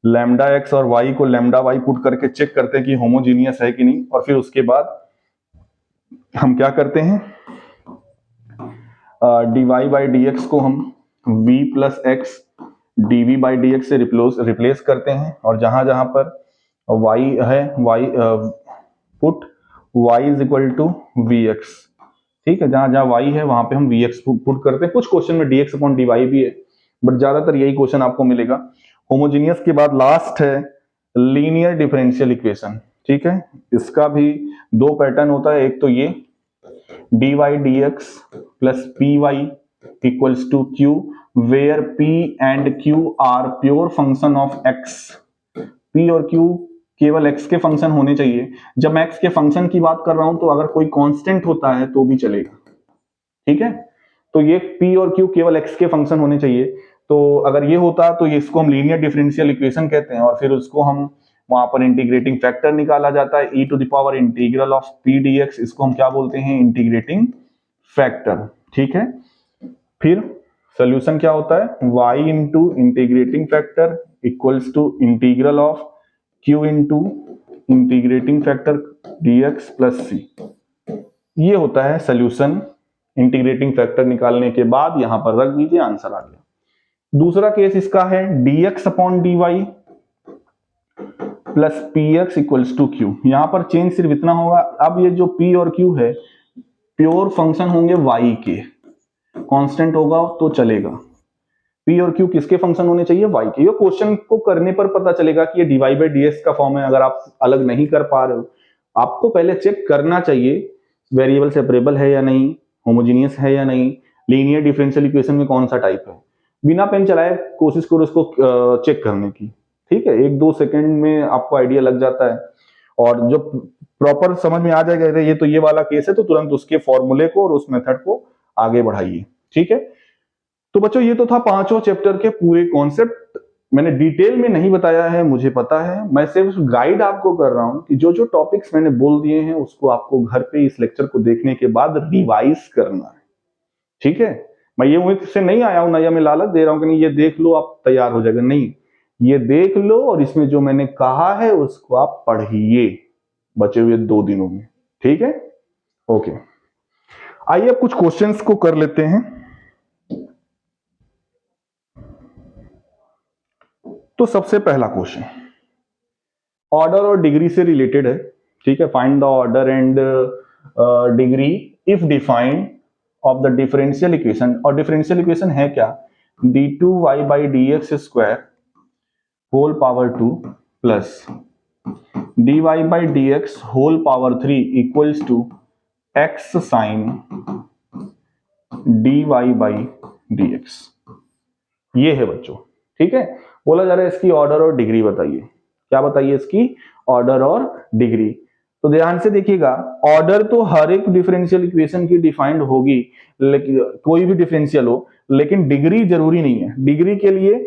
लैम्डा x और y को लैम्डा y पुट करके चेक करते हैं कि होमोजीनियस है कि नहीं। और फिर उसके बाद हम क्या करते हैं, dy बाई dx को हम v plus x dv by dx से रिप्लेस करते हैं। और जहां जहां पर y है, y put y is equal to vx। ठीक है, जहां जहां y है वहां पे हम vx पुट करते हैं। कुछ क्वेश्चन में dx अपॉन dy भी है, बट ज्यादातर यही क्वेश्चन आपको मिलेगा। होमोजीनियस के बाद लास्ट है लीनियर डिफरेंशियल इक्वेशन। ठीक है, इसका भी 2 पैटर्न होता है। एक तो ये dy dx plus py equals to q, where p and q are pure function of x। p और q केवल x के फंक्शन होने चाहिए। जब मैं x के फंक्शन की बात कर रहा हूं तो अगर कोई कांस्टेंट होता है तो भी चलेगा। ठीक है, तो ये p और q केवल x के फंक्शन होने चाहिए। तो अगर ये होता तो इसको हम लीनियर डिफरेंशियल इक्वेशन कहते हैं। और फिर उसको हम वहां पर इंटीग्रेटिंग फैक्टर निकाला जाता है, e to the power integral of p dx, इसको हम क्या बोलते हैं, इंटीग्रेटिंग फैक्टर। ठीक है, फिर सोल्यूशन क्या होता है, y into integrating factor equals to integral of q into integrating factor dx plus c। ये होता है सोल्यूशन। इंटीग्रेटिंग फैक्टर निकालने के बाद यहां पर रख दीजिए, आंसर आ गया। दूसरा केस इसका है dx upon dy plus px equals to q। यहां पर चेंज सिर्फ इतना होगा, अब ये जो p और q है प्योर फंक्शन होंगे y के, कांस्टेंट होगा तो चलेगा। p और q किसके फंक्शन होने चाहिए, y के। ये क्वेश्चन को करने पर पता चलेगा कि ये dy बाई dx का फॉर्म है। अगर आप अलग नहीं कर पा रहे हो, आपको पहले चेक करना चाहिए वेरिएबल सेपरेबल है या नहीं, होमोजीनियस है या नहीं, लीनियर डिफरेंशियल इक्वेशन में कौन सा टाइप है। बिना पेन चलाए कोशिश करो इसको चेक करने की। ठीक है, 1-2 सेकंड में आपको आइडिया लग जाता है। और जो प्रॉपर समझ में आ जाएगा ये तो ये वाला केस है, तो तुरंत उसके फॉर्मूले को और उस मेथड को आगे बढ़ाइए। ठीक है, तो बच्चों ये तो था 5 चैप्टर के पूरे कॉन्सेप्ट। मैंने डिटेल में नहीं बताया है, मुझे पता है। मैं सिर्फ गाइड आपको कर रहा हूं कि जो जो टॉपिक्स मैंने बोल दिए हैं उसको आपको घर पे इस लेक्चर को देखने के बाद रिवाइज करना है। ठीक है, मैं ये उम्मीद से नहीं आया हूं ना, या मैं लालच दे रहा हूं कि नहीं ये देख लो आप तैयार हो जाएगा, नहीं। ये देख लो और इसमें जो मैंने कहा है उसको आप पढ़िए बचे हुए 2 दिनों में। ठीक है, ओके। आइए अब कुछ क्वेश्चंस को कर लेते हैं। तो सबसे पहला क्वेश्चन ऑर्डर और डिग्री से रिलेटेड है। ठीक है, find the order and degree if defined of the differential equation. और डिफरेंशियल इक्वेशन है क्या, d2y by dx square whole power 2 plus dy by dx whole power 3 equals to x sine dy by dx। ये है बच्चों। ठीक है, बोला जा रहा है इसकी ऑर्डर और डिग्री बताइए। क्या बताइए, इसकी ऑर्डर और डिग्री। तो ध्यान से देखिएगा, ऑर्डर तो हर एक डिफरेंशियल इक्वेशन की डिफाइंड होगी, लेकिन कोई भी डिफरेंशियल हो, लेकिन डिग्री जरूरी नहीं है। डिग्री के लिए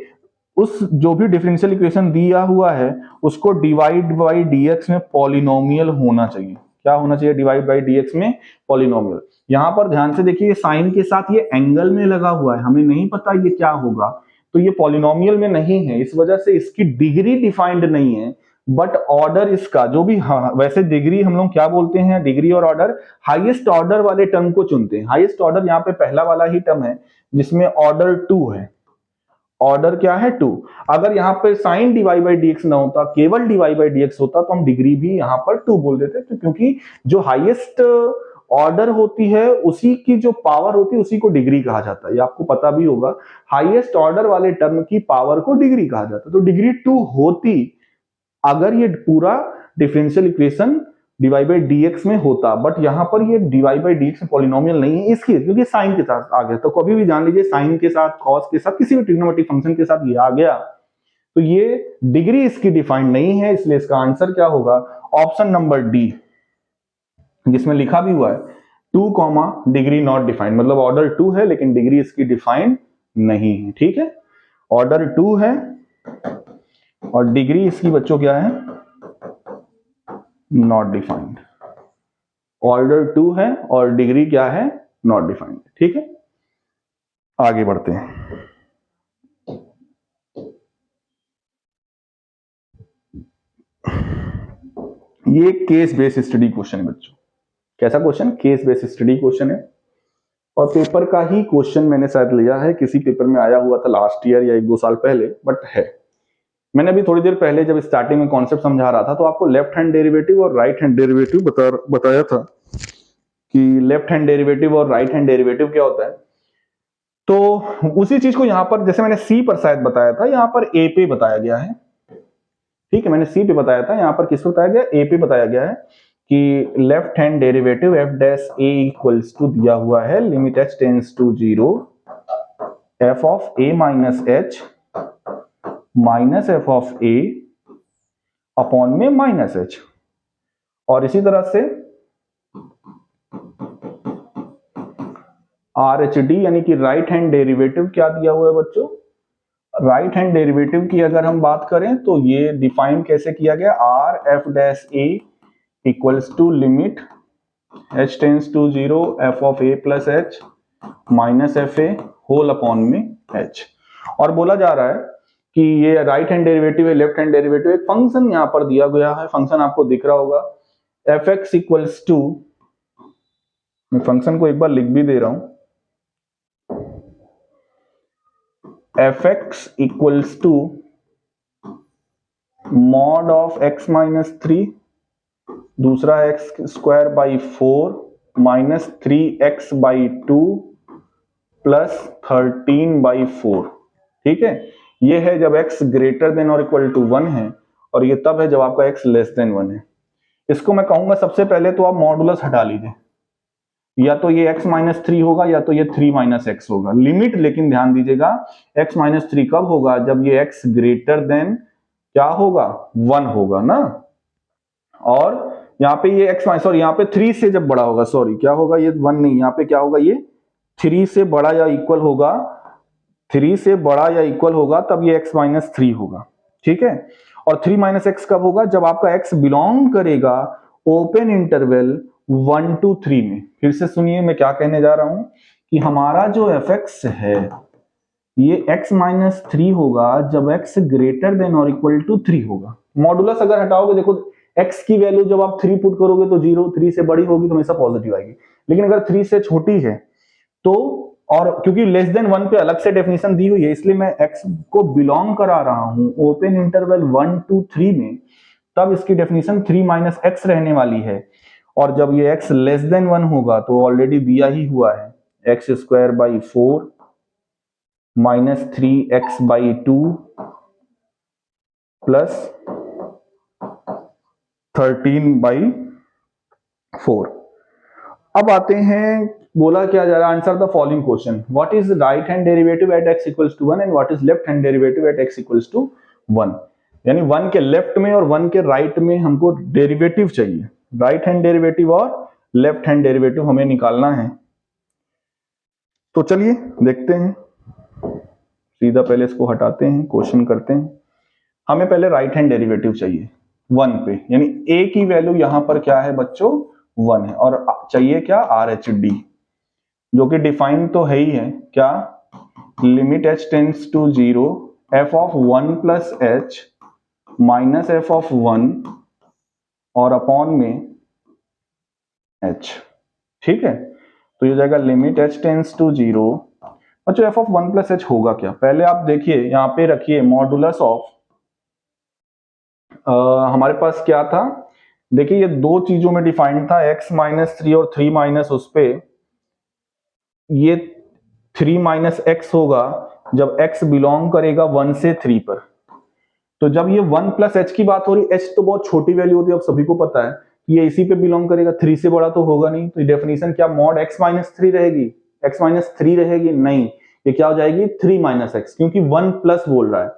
उस जो भी डिफरेंशियल इक्वेशन दिया हुआ है उसको डिवाइड बाई dx में पॉलिनोमियल होना चाहिए। क्या होना चाहिए, डिवाइड बाई dx में पॉलिनोमियल। यहां पर ध्यान से देखिए, साइन के साथ ये एंगल में लगा हुआ है, हमें नहीं पता ये क्या होगा, तो ये पॉलिनोमियल में नहीं है, इस वजह से इसकी डिग्री डिफाइंड नहीं है। बट ऑर्डर इसका जो भी, वैसे डिग्री हम लोग क्या बोलते हैं, डिग्री और ऑर्डर हाईएस्ट ऑर्डर वाले टर्म को चुनते हैं। हाईएस्ट ऑर्डर यहाँ पे पहला वाला ही टर्म है जिसमें ऑर्डर 2 है। ऑर्डर क्या है, 2। अगर यहाँ पे साइन डिवाई बाई dx ना होता, केवल डिवाई बाई dx होता, तो हम डिग्री भी यहाँ पर 2 बोल देते। तो क्योंकि जो हाईएस्ट ऑर्डर होती है उसी की जो पावर होती है उसी को डिग्री कहा जाता है। ये आपको पता भी होगा, हाईएस्ट ऑर्डर वाले टर्म की पावर को डिग्री कहा जाता है। तो डिग्री 2 होती अगर ये पूरा differential equation Dibai by dx में होता, बट यहाँ पर ये डिवाई बाई dx पॉलिनोमियल नहीं है इसलिए क्योंकि साइन के साथ आ गया। तो कभी भी जान लीजिए साइन के साथ, कॉस के साथ, किसी भी ट्रिग्नोमेट्रिक फंक्शन के साथ ये आ गया तो ये डिग्री इसकी डिफाइंड नहीं है, इसलिए इसका आंसर क्या होगा, ऑप्शन नंबर डी, जिसमें लिखा भी हुआ है 2 कॉमा डिग्री नॉट डिफाइंड, मतलब ऑर्डर 2 है लेकिन डिग्री इसकी डिफाइंड नहीं है। ठीक है, ऑर्डर 2 है और डिग्री इसकी बच्चों क्या है, नॉट डिफाइंड। ऑर्डर 2 है और डिग्री क्या है, नॉट डिफाइंड। ठीक है, आगे बढ़ते हैं। ये केस बेस्ड स्टडी क्वेश्चन है बच्चों। कैसा question, case based study question है और पेपर का ही क्वेश्चन मैंने शायद लिया है, किसी पेपर में आया हुआ था लास्ट ईयर या 1-2 साल पहले, बट है। मैंने अभी थोड़ी देर पहले जब स्टार्टिंग में कॉन्सेप्ट समझा रहा था तो आपको लेफ्ट हैंड डेरिवेटिव और राइट हैंड डेरिवेटिव बताया था कि लेफ्ट हैंड डेरिवेटिव और राइट हैंड डेरिवेटिव क्या होता है। तो उसी चीज को यहां पर, जैसे मैंने सी पर शायद बताया था, यहां पर ए पे बताया गया है। ठीक है, मैंने सी पे बताया था, यहां पर किस पे बताया गया, ए पे बताया गया है कि left hand derivative f dash a equals to दिया हुआ है limit h tends to 0 f of a minus h minus f of a upon में माइनस एच। और इसी तरह से आर एच डी यानी कि राइट हैंड डेरिवेटिव क्या दिया हुआ है बच्चों, राइट हैंड डेरिवेटिव की अगर हम बात करें तो ये डिफाइन कैसे किया गया, R f dash a equals to limit h tends to 0 f of a plus h minus f a whole upon में एच। और बोला जा रहा है कि ये राइट हैंड डेरिवेटिव है, लेफ्ट हैंड डेरिवेटिव, एक फंक्शन यहां पर दिया गया है, फंक्शन आपको दिख रहा होगा एफ एक्स इक्वल्स टू, मैं फंक्शन को एक बार लिख भी दे रहा हूं, f x equals to mod of x minus 3, दूसरा x square by 4 minus 3x by 2 plus 13 by 4। ठीक है, ये है जब x ग्रेटर देन और इक्वल टू 1 है और ये तब है जब आपका x लेस देन 1 है। इसको मैं कहूंगा सबसे पहले तो आप मॉडुलस हटा लीजिए, या तो ये x माइनस 3 होगा या तो ये 3 माइनस एक्स होगा। लिमिट लेकिन ध्यान दीजिएगा x माइनस 3 कब होगा, जब ये x ग्रेटर देन क्या होगा, 1 होगा ना। और यहाँ पे ये x सॉरी यहाँ पे 3 से जब बड़ा होगा, सॉरी क्या होगा, ये 1 नहीं, यहाँ पे क्या होगा, ये 3 से बड़ा या इक्वल होगा, 3 से बड़ा या इक्वल होगा तब ये x माइनस 3 होगा। ठीक है, और 3 माइनस एक्स कब होगा, जब आपका x बिलोंग करेगा ओपन इंटरवल 1 to 3 में। फिर से सुनिए मैं क्या कहने जा रहा हूं कि हमारा जो fx है ये x माइनस 3 होगा जब x ग्रेटर देन और इक्वल टू 3 होगा। मॉडुलस अगर हटाओगे, देखो x की वैल्यू जब आप 3 पुट करोगे तो 0, 3 से बड़ी होगी तो हमेशा पॉजिटिव आएगी, लेकिन अगर 3 से छोटी है तो, और क्योंकि लेस देन 1 पे अलग से डेफिनेशन दी हुई है इसलिए मैं x को बिलोंग करा रहा हूं ओपन इंटरवल 1 to 3 में, तब इसकी डेफिनेशन 3 माइनस एक्स रहने वाली है। और जब ये x लेस देन 1 होगा तो ऑलरेडी दिया ही हुआ है x square by 4 minus 3x by 2 plus 13 by 4। अब आते हैं, बोला क्या जा रहा है, answer the following question, what is right hand derivative at x equals to 1 and what is left hand derivative at x equals to 1। यानी 1 के लेफ्ट में और 1 के राइट में हमको डेरिवेटिव चाहिए, राइट हैंड डेरिवेटिव और लेफ्ट हैंड डेरिवेटिव हमें निकालना है। तो चलिए देखते हैं, सीधा पहले इसको हटाते हैं, क्वेश्चन करते हैं। हमें पहले राइट हैंड डेरिवेटिव चाहिए 1 पे, यानी a की वैल्यू यहां पर क्या है बच्चों, 1 है, और चाहिए क्या, आर एच डी, जो कि डिफाइन तो है ही है, क्या, limit h tends to 0 f of 1 plus h minus f of 1 और अपॉन में h। ठीक है, तो ये जाएगा लिमिट h टेंड्स टू 0। अच्छा, f ऑफ 1 प्लस एच होगा क्या, पहले आप देखिए यहां पे रखिए मॉडुलस ऑफ, हमारे पास क्या था, देखिए ये दो चीजों में डिफाइंड था, x माइनस 3 और 3 माइनस उस पे, ये 3 माइनस एक्स होगा जब x बिलोंग करेगा 1 से 3 पर। तो जब ये 1 प्लस एच की बात हो रही, h तो बहुत छोटी वैल्यू होती है, अब सभी को पता है, ये इसी पे बिलोंग करेगा, 3 से बड़ा तो होगा नहीं, तो डेफिनेशन क्या मॉड x माइनस 3 रहेगी, x माइनस 3 रहेगी, नहीं ये क्या हो जाएगी 3 माइनस एक्स, क्योंकि 1 प्लस बोल रहा है,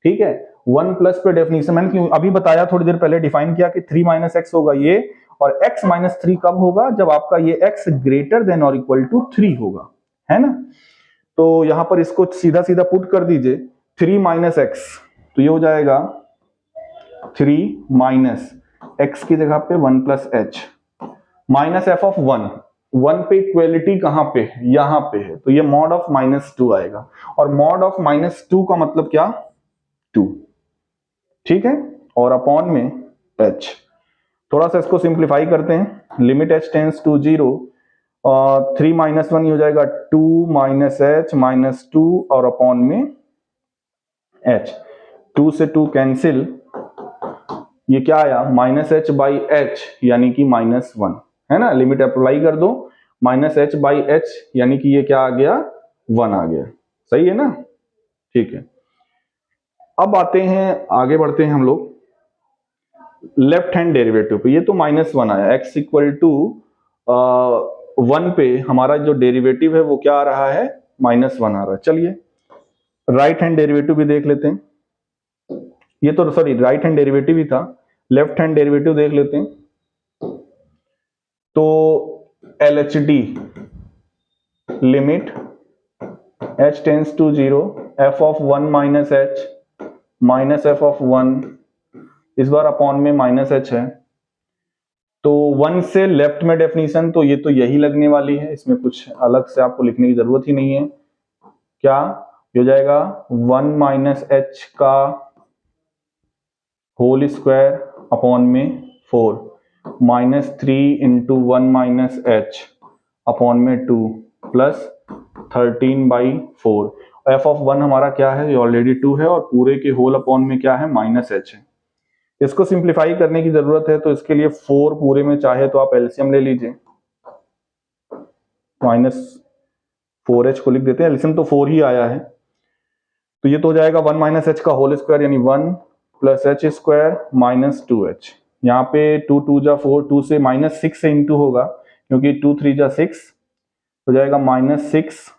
ठीक है 1 प्लस पे डेफिनेशन मैंने क्यों अभी बताया, थोड़ी देर पहले डिफाइन किया कि 3 माइनस एक्स होगा ये, और x माइनस 3 कब होगा, जब आपका ये x ग्रेटर देन और इक्वल टू 3 होगा, है ना। तो यहां पर इसको सीधा सीधा पुट कर दीजिए, 3 माइनस एक्स, तो ये हो जाएगा 3 माइनस x की जगह पे 1 plus h minus f of 1 पे इक्वेलिटी कहां पे, यहां पे है, तो ये मॉड ऑफ -2 आएगा, और मॉड ऑफ -2 का मतलब क्या 2, ठीक है, और अपॉन में h। थोड़ा सा इसको सिंप्लीफाई करते हैं, लिमिट h टेंस टू 0 और 3 माइनस 1 हो जाएगा 2 माइनस एच माइनस 2 और अपॉन में h, 2 से 2 कैंसिल, ये क्या आया माइनस एच बाई एच यानी कि -1, है ना, लिमिट अप्लाई कर दो, माइनस एच बाई एच यानी कि ये क्या आ गया 1 आ गया, सही है ना, ठीक है। अब आते हैं, आगे बढ़ते हैं हम लोग लेफ्ट हैंड डेरिवेटिव पे, ये तो -1 आया, x इक्वल टू 1 पे हमारा जो डेरिवेटिव है वो क्या आ रहा है -1 आ रहा है। चलिए राइट हैंड डेरिवेटिव भी देख लेते हैं, ये तो सॉरी राइट हैंड डेरिवेटिव ही था, लेफ्ट हैंड डेरिवेटिव देख लेते हैं। तो LHD limit h tends to 0 f of 1 minus h minus f of 1, इस बार अपॉन में माइनस एच है, तो 1 से लेफ्ट में डेफिनेशन, तो ये तो यही लगने वाली है, इसमें कुछ अलग से आपको लिखने की जरूरत ही नहीं है, क्या हो जाएगा 1 माइनस एच का होल स्क्वायर अपॉन में 4 -3 इंटू 1 माइनस एच अपॉन में 2 प्लस 13/4, एफ ऑफ 1 हमारा क्या है, ये ऑलरेडी 2 है, और पूरे के होल अपॉन में क्या है -h है। इसको सिंप्लीफाई करने की जरूरत है, तो इसके लिए 4 पूरे में चाहे तो आप एलसीएम ले लीजिए, -4h को लिख देते हैं, एलसीएम तो 4 ही आया है, तो ये तो हो जाएगा 1 माइनस एच का होल स्क्वायर यानी 1 plus H square minus 2h, यहाँ पे 2 2 जा 4, 2 से -6 से इंटू होगा, क्योंकि 2 3 जा 6 हो जाएगा -6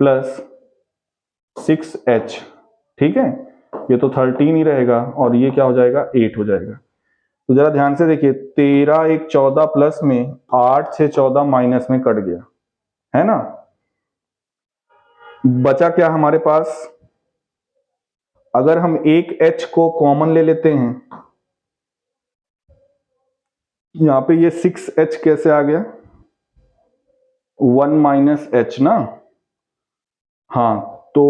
प्लस 6h, ठीक है, ये तो 13 ही रहेगा, और ये क्या हो जाएगा 8 हो जाएगा। तो जरा ध्यान से देखिए, 13 1 14 प्लस में 8 6 14 माइनस में कट गया, है ना, बचा क्या हमारे पास, अगर हम एक h को कॉमन ले लेते हैं, यहां पे ये 6h कैसे आ गया 1 माइनस एच ना, हाँ तो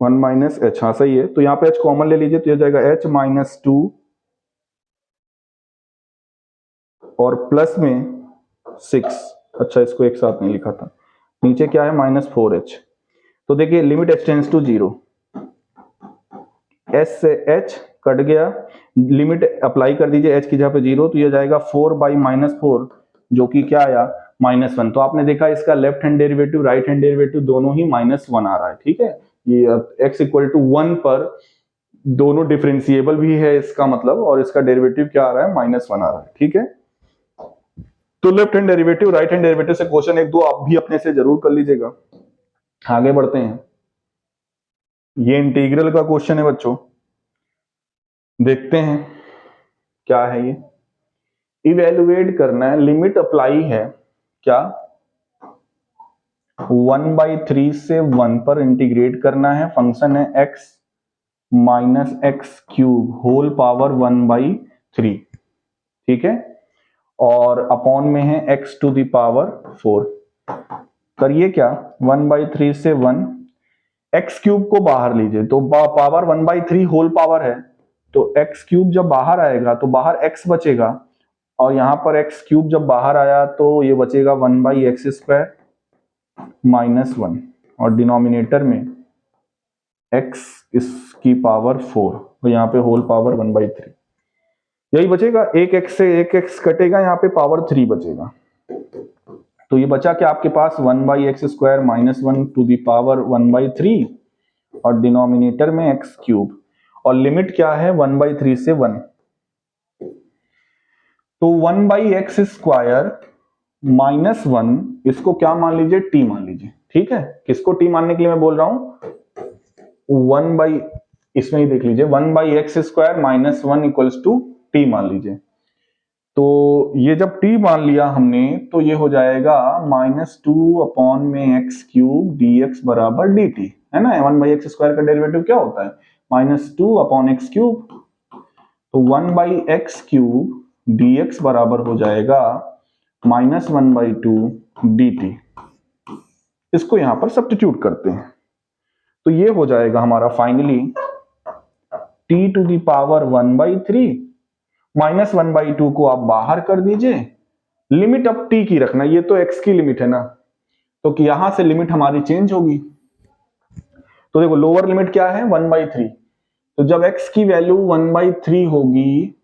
1 माइनस एच, हाँ सही है, तो यहां पे h कॉमन ले लीजिए, तो ये जाएगा h माइनस 2 और प्लस में 6, अच्छा इसको एक साथ नहीं लिखा था, नीचे क्या है -4h, तो देखिए limit h tends to 0, h से h कट गया, लिमिट अप्लाई कर दीजिए h की जगह पे 0, तो ये जाएगा 4/-4 जो कि क्या आया -1, तो आपने देखा इसका left hand derivative right hand derivative दोनों ही -1 आ रहा है, ठीक है, ये x इक्वल टू 1 पर दोनों डिफरेंशिएबल भी है इसका मतलब, और इसका डेरिवेटिव क्या आ रहा है -1 आ रहा है, ठीक है। तो left hand derivative right hand derivative से क्वेश्चन 1 2 आप भी अपने से जरूर कर लीजिएगा। आगे बढ़ते हैं, ये इंटीग्रल का क्वेश्चन है बच्चों, देखते हैं क्या है ये, इवेलुएट करना है, लिमिट अप्लाई है क्या 1/3 से 1 पर इंटीग्रेट करना है, फंक्शन है x minus x cube whole power 1/3, ठीक है, और अपॉन में है x टू द पावर 4, करिए क्या 1/3 से 1, x क्यूब को बाहर लीजिए, तो पावर 1/3 होल पावर है, तो x क्यूब जब बाहर आएगा तो बाहर x बचेगा, और यहां पर x क्यूब जब बाहर आया तो ये बचेगा 1/x² -1, और डिनोमिनेटर में x इसकी पावर 4, तो यहाँ पे होल पावर 1/3, यही बचेगा, एक x से एक x कटेगा, यहाँ पे पावर 3 बचेगा, तो ये बचा क्या आपके पास 1/x² -1 टू द पावर 1/3, और डिनोमिनेटर में एक्स क्यूब, और लिमिट क्या है 1/3 से 1। तो 1/x² -1, इसको क्या मान लीजिए, t मान लीजिए। ठीक है, किसको t मानने के लिए मैं बोल रहा हूं, इसमें ही देख लीजिए 1/x² -1 इक्वल्स टू t मान लीजिए। तो ये जब t मान लिया हमने तो ये हो जाएगा -2/x³ dx बराबर dt, है ना। 1/x² का डेरिवेटिव क्या होता है, -2/x³। तो 1/x³ dx बराबर हो जाएगा -1/2 dt। इसको यहां पर सब्स्टिट्यूट करते हैं तो ये हो जाएगा हमारा फाइनली t⁻⁴ -1/2 को आप बाहर कर दीजिए। लिमिट अब t की रखना, ये तो x की लिमिट है ना, तो कि यहां से लिमिट हमारी चेंज होगी। तो देखो लोअर लिमिट क्या है 1/3, तो जब x की वैल्यू 1/3 होगी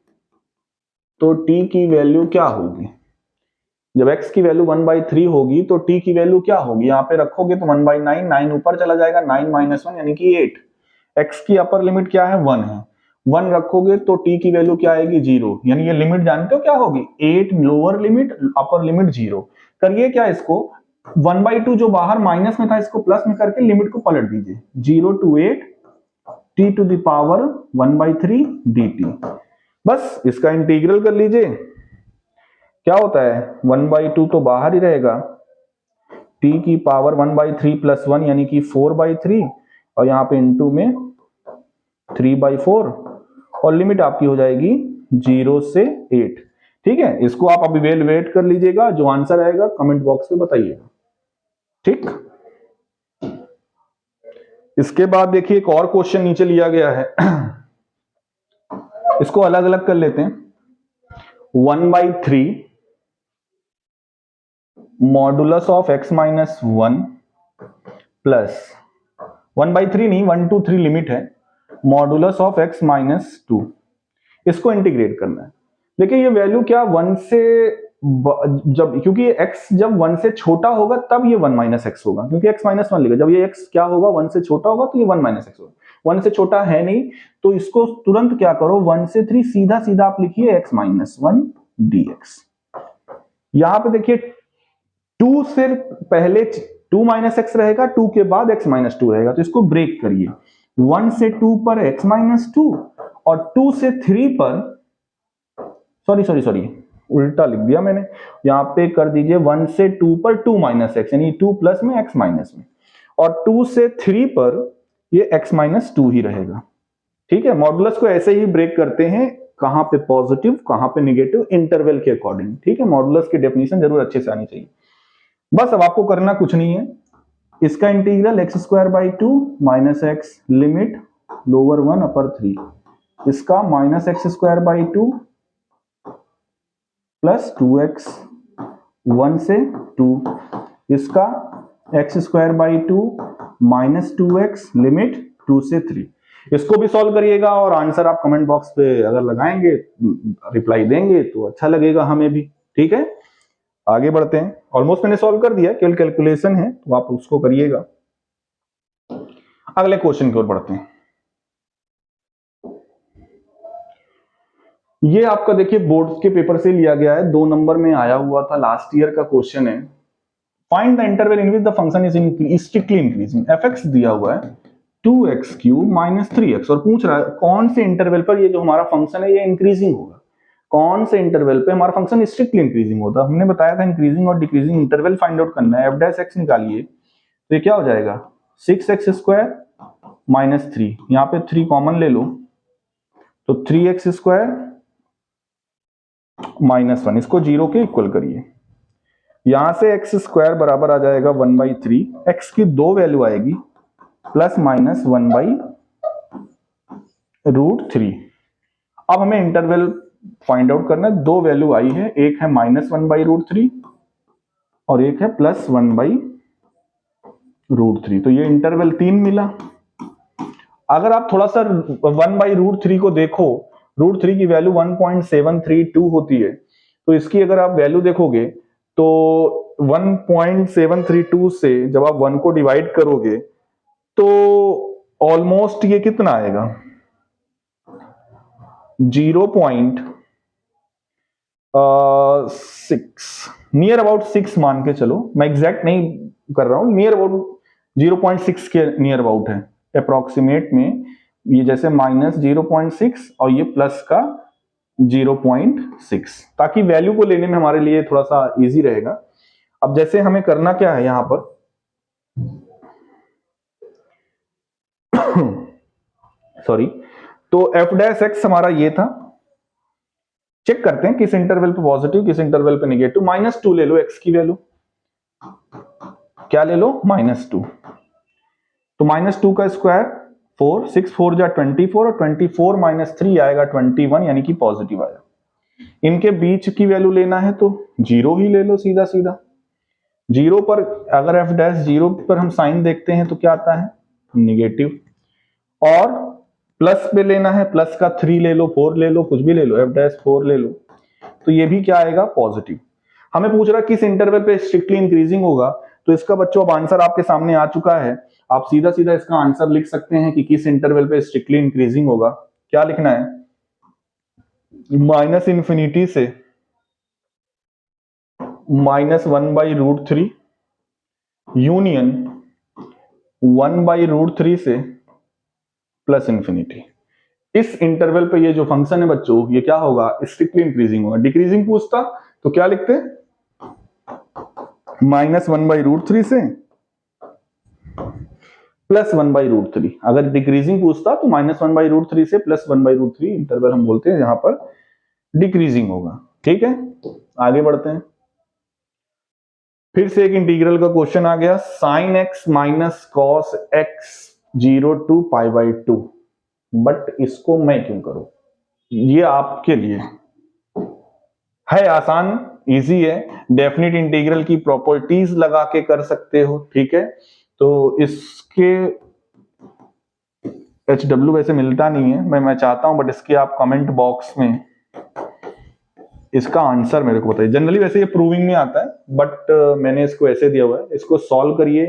तो t की वैल्यू क्या होगी, जब x की वैल्यू 1/3 होगी तो t की वैल्यू क्या होगी, यहां पे रखोगे तो 1/9, 9 ऊपर चला जाएगा, 9 - 1 यानी कि 8। x की अपर लिमिट क्या है 1 है, 1 रखोगे तो t की वैल्यू क्या आएगी 0, यानी ये लिमिट जानते हो क्या होगी 8 लोअर लिमिट अपर लिमिट 0। करिए क्या, इसको 1/2 जो बाहर माइनस में था इसको प्लस में करके लिमिट को पलट दीजिए, 0 to 8 t⁻⁴ dt। बस इसका इंटीग्रल कर लीजिए, क्या होता है 1/2 तो बाहर ही रहेगा, t की पावर 1/3 + 1 यानी कि 4/3, और यहाँ पे इनटू में 3/4, और लिमिट आपकी हो जाएगी 0 से 8। ठीक है, इसको आप अभी इवैल्यूएट कर लीजिएगा, जो आंसर आएगा कमेंट बॉक्स में बताइएगा। ठीक, इसके बाद देखिए एक और क्वेश्चन नीचे लिया गया है, इसको अलग अलग कर लेते हैं। 1/3 मॉडुलस ऑफ x - 1 प्लस 1/3 नहीं 1 to 3 लिमिट है, मॉडुलस ऑफ x - 2, इसको इंटीग्रेट करना है। देखिए ये वैल्यू क्या 1 से जब, क्योंकि x जब 1 से छोटा होगा तब ये 1 - x होगा, क्योंकि x - 1 लिखा, जब ये x क्या होगा 1 से छोटा होगा तो ये 1 - x होगा। 1 से छोटा है नहीं तो इसको तुरंत क्या करो 1 से 3 सीधा सीधा आप लिखिए x - 1 dx। यहां पे देखिए 2 से पहले 2 - x रहेगा, 2 के बाद x - 2 रहेगा, तो इसको ब्रेक करिए, 1 से 2 पर x - 2 और 2 से 3 पर, सॉरी उल्टा लिख दिया मैंने, यहां पे कर दीजिए 1 से 2 पर 2 - x यानी 2 प्लस में x माइनस में, और 2 से 3 पर ये x - 2 ही रहेगा। ठीक है, मॉडुलस को ऐसे ही ब्रेक करते हैं, कहां पे पॉजिटिव कहां पे नेगेटिव, इंटरवल के अकॉर्डिंग। ठीक है, मॉडुलस की डेफिनेशन जरूर अच्छे से आनी चाहिए। बस अब आपको करना कुछ नहीं है, इसका integral x² - x limit lower 1 अपर 3, इसका -x² प्लस 2x 1 से 2, इसका x² -2x लिमिट 2 से 3। इसको भी सॉल्व करिएगा और आंसर आप कमेंट बॉक्स पे अगर लगाएंगे, रिप्लाई देंगे तो अच्छा लगेगा हमें भी। ठीक है, आगे बढ़ते हैं। ऑलमोस्ट मैंने सॉल्व कर दिया, केवल कैलकुलेशन है तो आप उसको करिएगा। अगले क्वेश्चन की ओर बढ़ते हैं। ये आपका देखिए बोर्ड के पेपर से लिया गया है, 2 नंबर में आया हुआ था, लास्ट ईयर का क्वेश्चन है। Find the interval in which the function is strictly increasing. fx दिया हुआ है 2x³ - 3x, और पूछ रहा है कौन से इंटरवल पर ये जो हमारा फंक्शन है ये इंक्रीजिंग होगा, कौन से इंटरवल पे हमारा फंक्शन स्ट्रिक्टली इंक्रीजिंग होता है। हमने बताया था इंक्रीजिंग और डिक्रीजिंग इंटरवल फाइंड आउट करना है। f' निकालिए तो ये क्या हो जाएगा 6x² - 3, यहाँ पे 3 कॉमन ले लो तो 3x² -1, इसको 0 के इक्वल करिए, यहां से x² बराबर आ जाएगा 1/3, x की 2 वैल्यू आएगी प्लस माइनस 1/√3। अब हमें इंटरवल फाइंड आउट करना है, 2 वैल्यू आई है, एक है -1/√3 और एक है प्लस 1/√3, तो ये इंटरवल 3 मिला। अगर आप थोड़ा सा 1/√3 को देखो, √3 की वैल्यू 1.732 होती है, तो इसकी अगर आप वैल्यू देखोगे तो 1.732 से जब आप 1 को डिवाइड करोगे तो ऑलमोस्ट ये कितना आएगा 0.6 नियर अबाउट 6 मान के चलो, मैं एग्जैक्ट नहीं कर रहा हूं, नियर अबाउट 0.6 के नियर अबाउट है अप्रोक्सीमेट में। ये जैसे -0.6 और ये प्लस का 0.6, ताकि वैल्यू को लेने में हमारे लिए थोड़ा सा इजी रहेगा। अब जैसे हमें करना क्या है यहां पर सॉरी, तो f डैश एक्स हमारा ये था, चेक करते हैं किस इंटरवल पे पॉजिटिव किस इंटरवल पे नेगेटिव। -2 ले लो x की वैल्यू, क्या ले लो -2, तो -2 का स्क्वायर 4, 6 4 जा 24 और 24 -3 आएगा 21, यानी कि पॉजिटिव आया। इनके बीच की वैल्यू लेना है तो 0 ही ले लो सीधा सीधा। 0 पर अगर f डैश 0 पर हम साइन देखते हैं तो क्या आता है नेगेटिव, और प्लस पे लेना है, प्लस का 3 ले लो 4 ले लो कुछ भी ले लो, f डैश 4 ले लो, तो ये भी क्या आएगा पॉजिटिव। हमें पूछ रहा किस इंटरवल पे स्ट्रिक्टली इंक्रीजिंग होगा, तो इसका बच्चों अब आंसर आपके सामने आ चुका है। आप सीधा सीधा इसका आंसर लिख सकते हैं कि किस इंटरवल पे स्ट्रिक्टली इंक्रीजिंग होगा। क्या लिखना है, -∞ से -1/√3 यूनियन 1/√3 से +∞। इस इंटरवल पे ये जो फंक्शन है बच्चों, ये क्या होगा स्ट्रिक्टली इंक्रीजिंग होगा। डिक्रीजिंग पूछता तो क्या लिखते, -1/√3 से +1/√3। अगर डिक्रीजिंग पूछता तो -1/√3 से +1/√3 इंटरवल हम बोलते हैं, जहां पर डिक्रीजिंग होगा। ठीक है, आगे बढ़ते हैं। फिर से एक इंटीग्रल का क्वेश्चन आ गया, sin x - cos x 0 to π/2। But इसको मैं क्यों करूं, ये आपके लिए है आसान, इजी है। डेफिनेट इंटीग्रल की प्रॉपर्टीज लगा के कर सकते हो। ठीक है, तो इसके HW वैसे मिलता नहीं है, मैं चाहता हूं, बट इसके आप कमेंट बॉक्स में इसका आंसर मेरे को बताइए। जनरली वैसे ये प्रूविंग में आता है, बट मैंने इसको ऐसे दिया हुआ है, इसको सॉल्व करिए।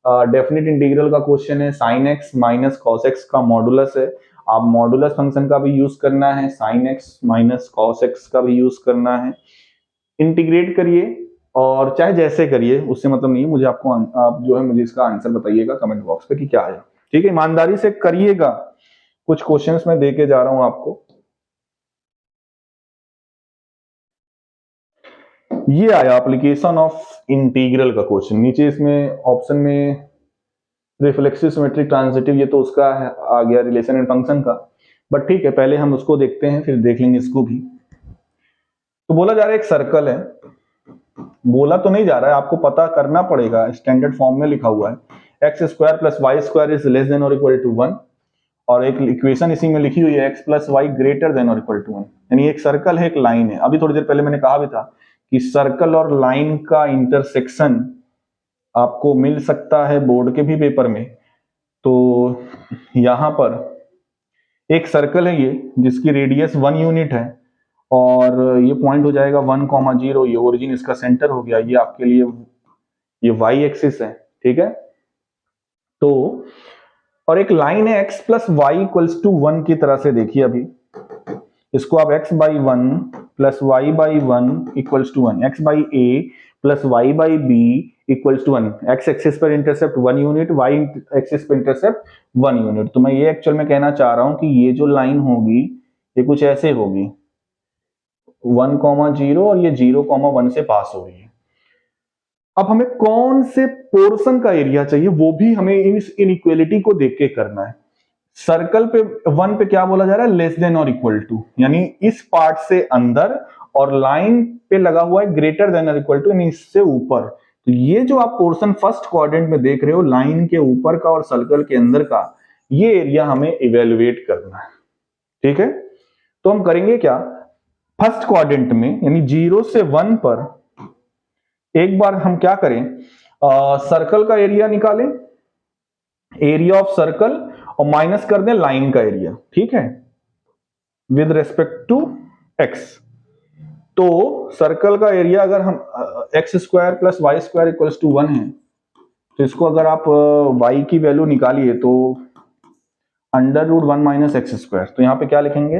डेफिनेट इंटीग्रल का क्वेश्चन है, sin x - cos x का मॉडुलस है। आप मॉडुलस फंक्शन का भी यूज करना है, sin x - cos x का भी यूज करना है। इंटीग्रेट करिए और चाहे जैसे करिए, उससे मतलब नहीं है मुझे, आपको आप जो है मुझे इसका आंसर बताइएगा कमेंट बॉक्स पे कि क्या है। ठीक है, ईमानदारी से करिएगा। कुछ क्वेश्चंस मैं देके जा रहा हूं आपको। ये आया एप्लीकेशन ऑफ इंटीग्रल का क्वेश्चन, नीचे इसमें ऑप्शन में रिफ्लेक्सिव सिमेट्रिक ट्रांजिटिव, ये तो उसका आ गया रिलेशन एंड फंक्शन का, बट ठीक है पहले हम उसको देखते हैं फिर देख लेंगे इसको भी। तो बोला जा रहा है एक सर्कल है, बोला तो नहीं जा रहा है, आपको पता करना पड़ेगा, स्टैंडर्ड फॉर्म में लिखा हुआ है, x² + y² is less than और इक्वल टू 1, और एक इक्वेशन इसी में लिखी हुई है x + y ग्रेटर देन और इक्वल टू 1। यानी एक सर्कल है, एक लाइन है। अभी थोड़ी देर पहले मैंने कहा भी था कि सर्कल और लाइन का इंटरसेक्शन आपको मिल सकता है बोर्ड के भी पेपर में। तो यहां पर एक सर्कल है ये, जिसकी रेडियस 1 यूनिट है, और ये पॉइंट हो जाएगा 1,0, ये ओरिजिन इसका सेंटर हो गया, ये आपके लिए ये y एक्सिस है। ठीक है, तो और एक लाइन है x + y = 1 की तरह से देखिए। अभी इसको आप x/1 + y/1 = 1, x/a + y/b = 1, x axis पर इंटरसेप्ट 1 यूनिट, y एक्सिस पर इंटरसेप्ट 1 यूनिट। तो मैं ये एक्चुअल में कहना चाह रहा हूं कि ये जो लाइन होगी ये कुछ ऐसे होगी, 1,0 और ये 0,1 से पास हो रही है। अब हमें कौन से पोर्शन का एरिया चाहिए, वो भी हमें इस इनइक्वालिटी को देख के करना है। सर्कल पे 1 पे क्या बोला जा रहा है, लेस देन और इक्वल टू, यानी इस पार्ट से अंदर, और लाइन पे लगा हुआ है ग्रेटर देन और इक्वल टू, यानी इससे ऊपर। तो ये जो आप पोर्शन फर्स्ट क्वाड्रेंट में देख रहे हो, लाइन के ऊपर का और सर्कल के अंदर का, ये एरिया हमें इवेल्युएट करना है। ठीक है, तो हम करेंगे क्या, फर्स्ट क्वाड्रेंट में यानी 0 से 1 पर एक बार हम क्या करें, सर्कल का एरिया निकालें, एरिया ऑफ सर्कल, और माइनस कर दें लाइन का एरिया। ठीक है, विद रेस्पेक्ट टू x। तो सर्कल का एरिया अगर हम x² + y² = 1 है, तो इसको अगर आप y की वैल्यू निकालिए तो under root 1 minus x square, तो यहाँ पे क्या लिखेंगे,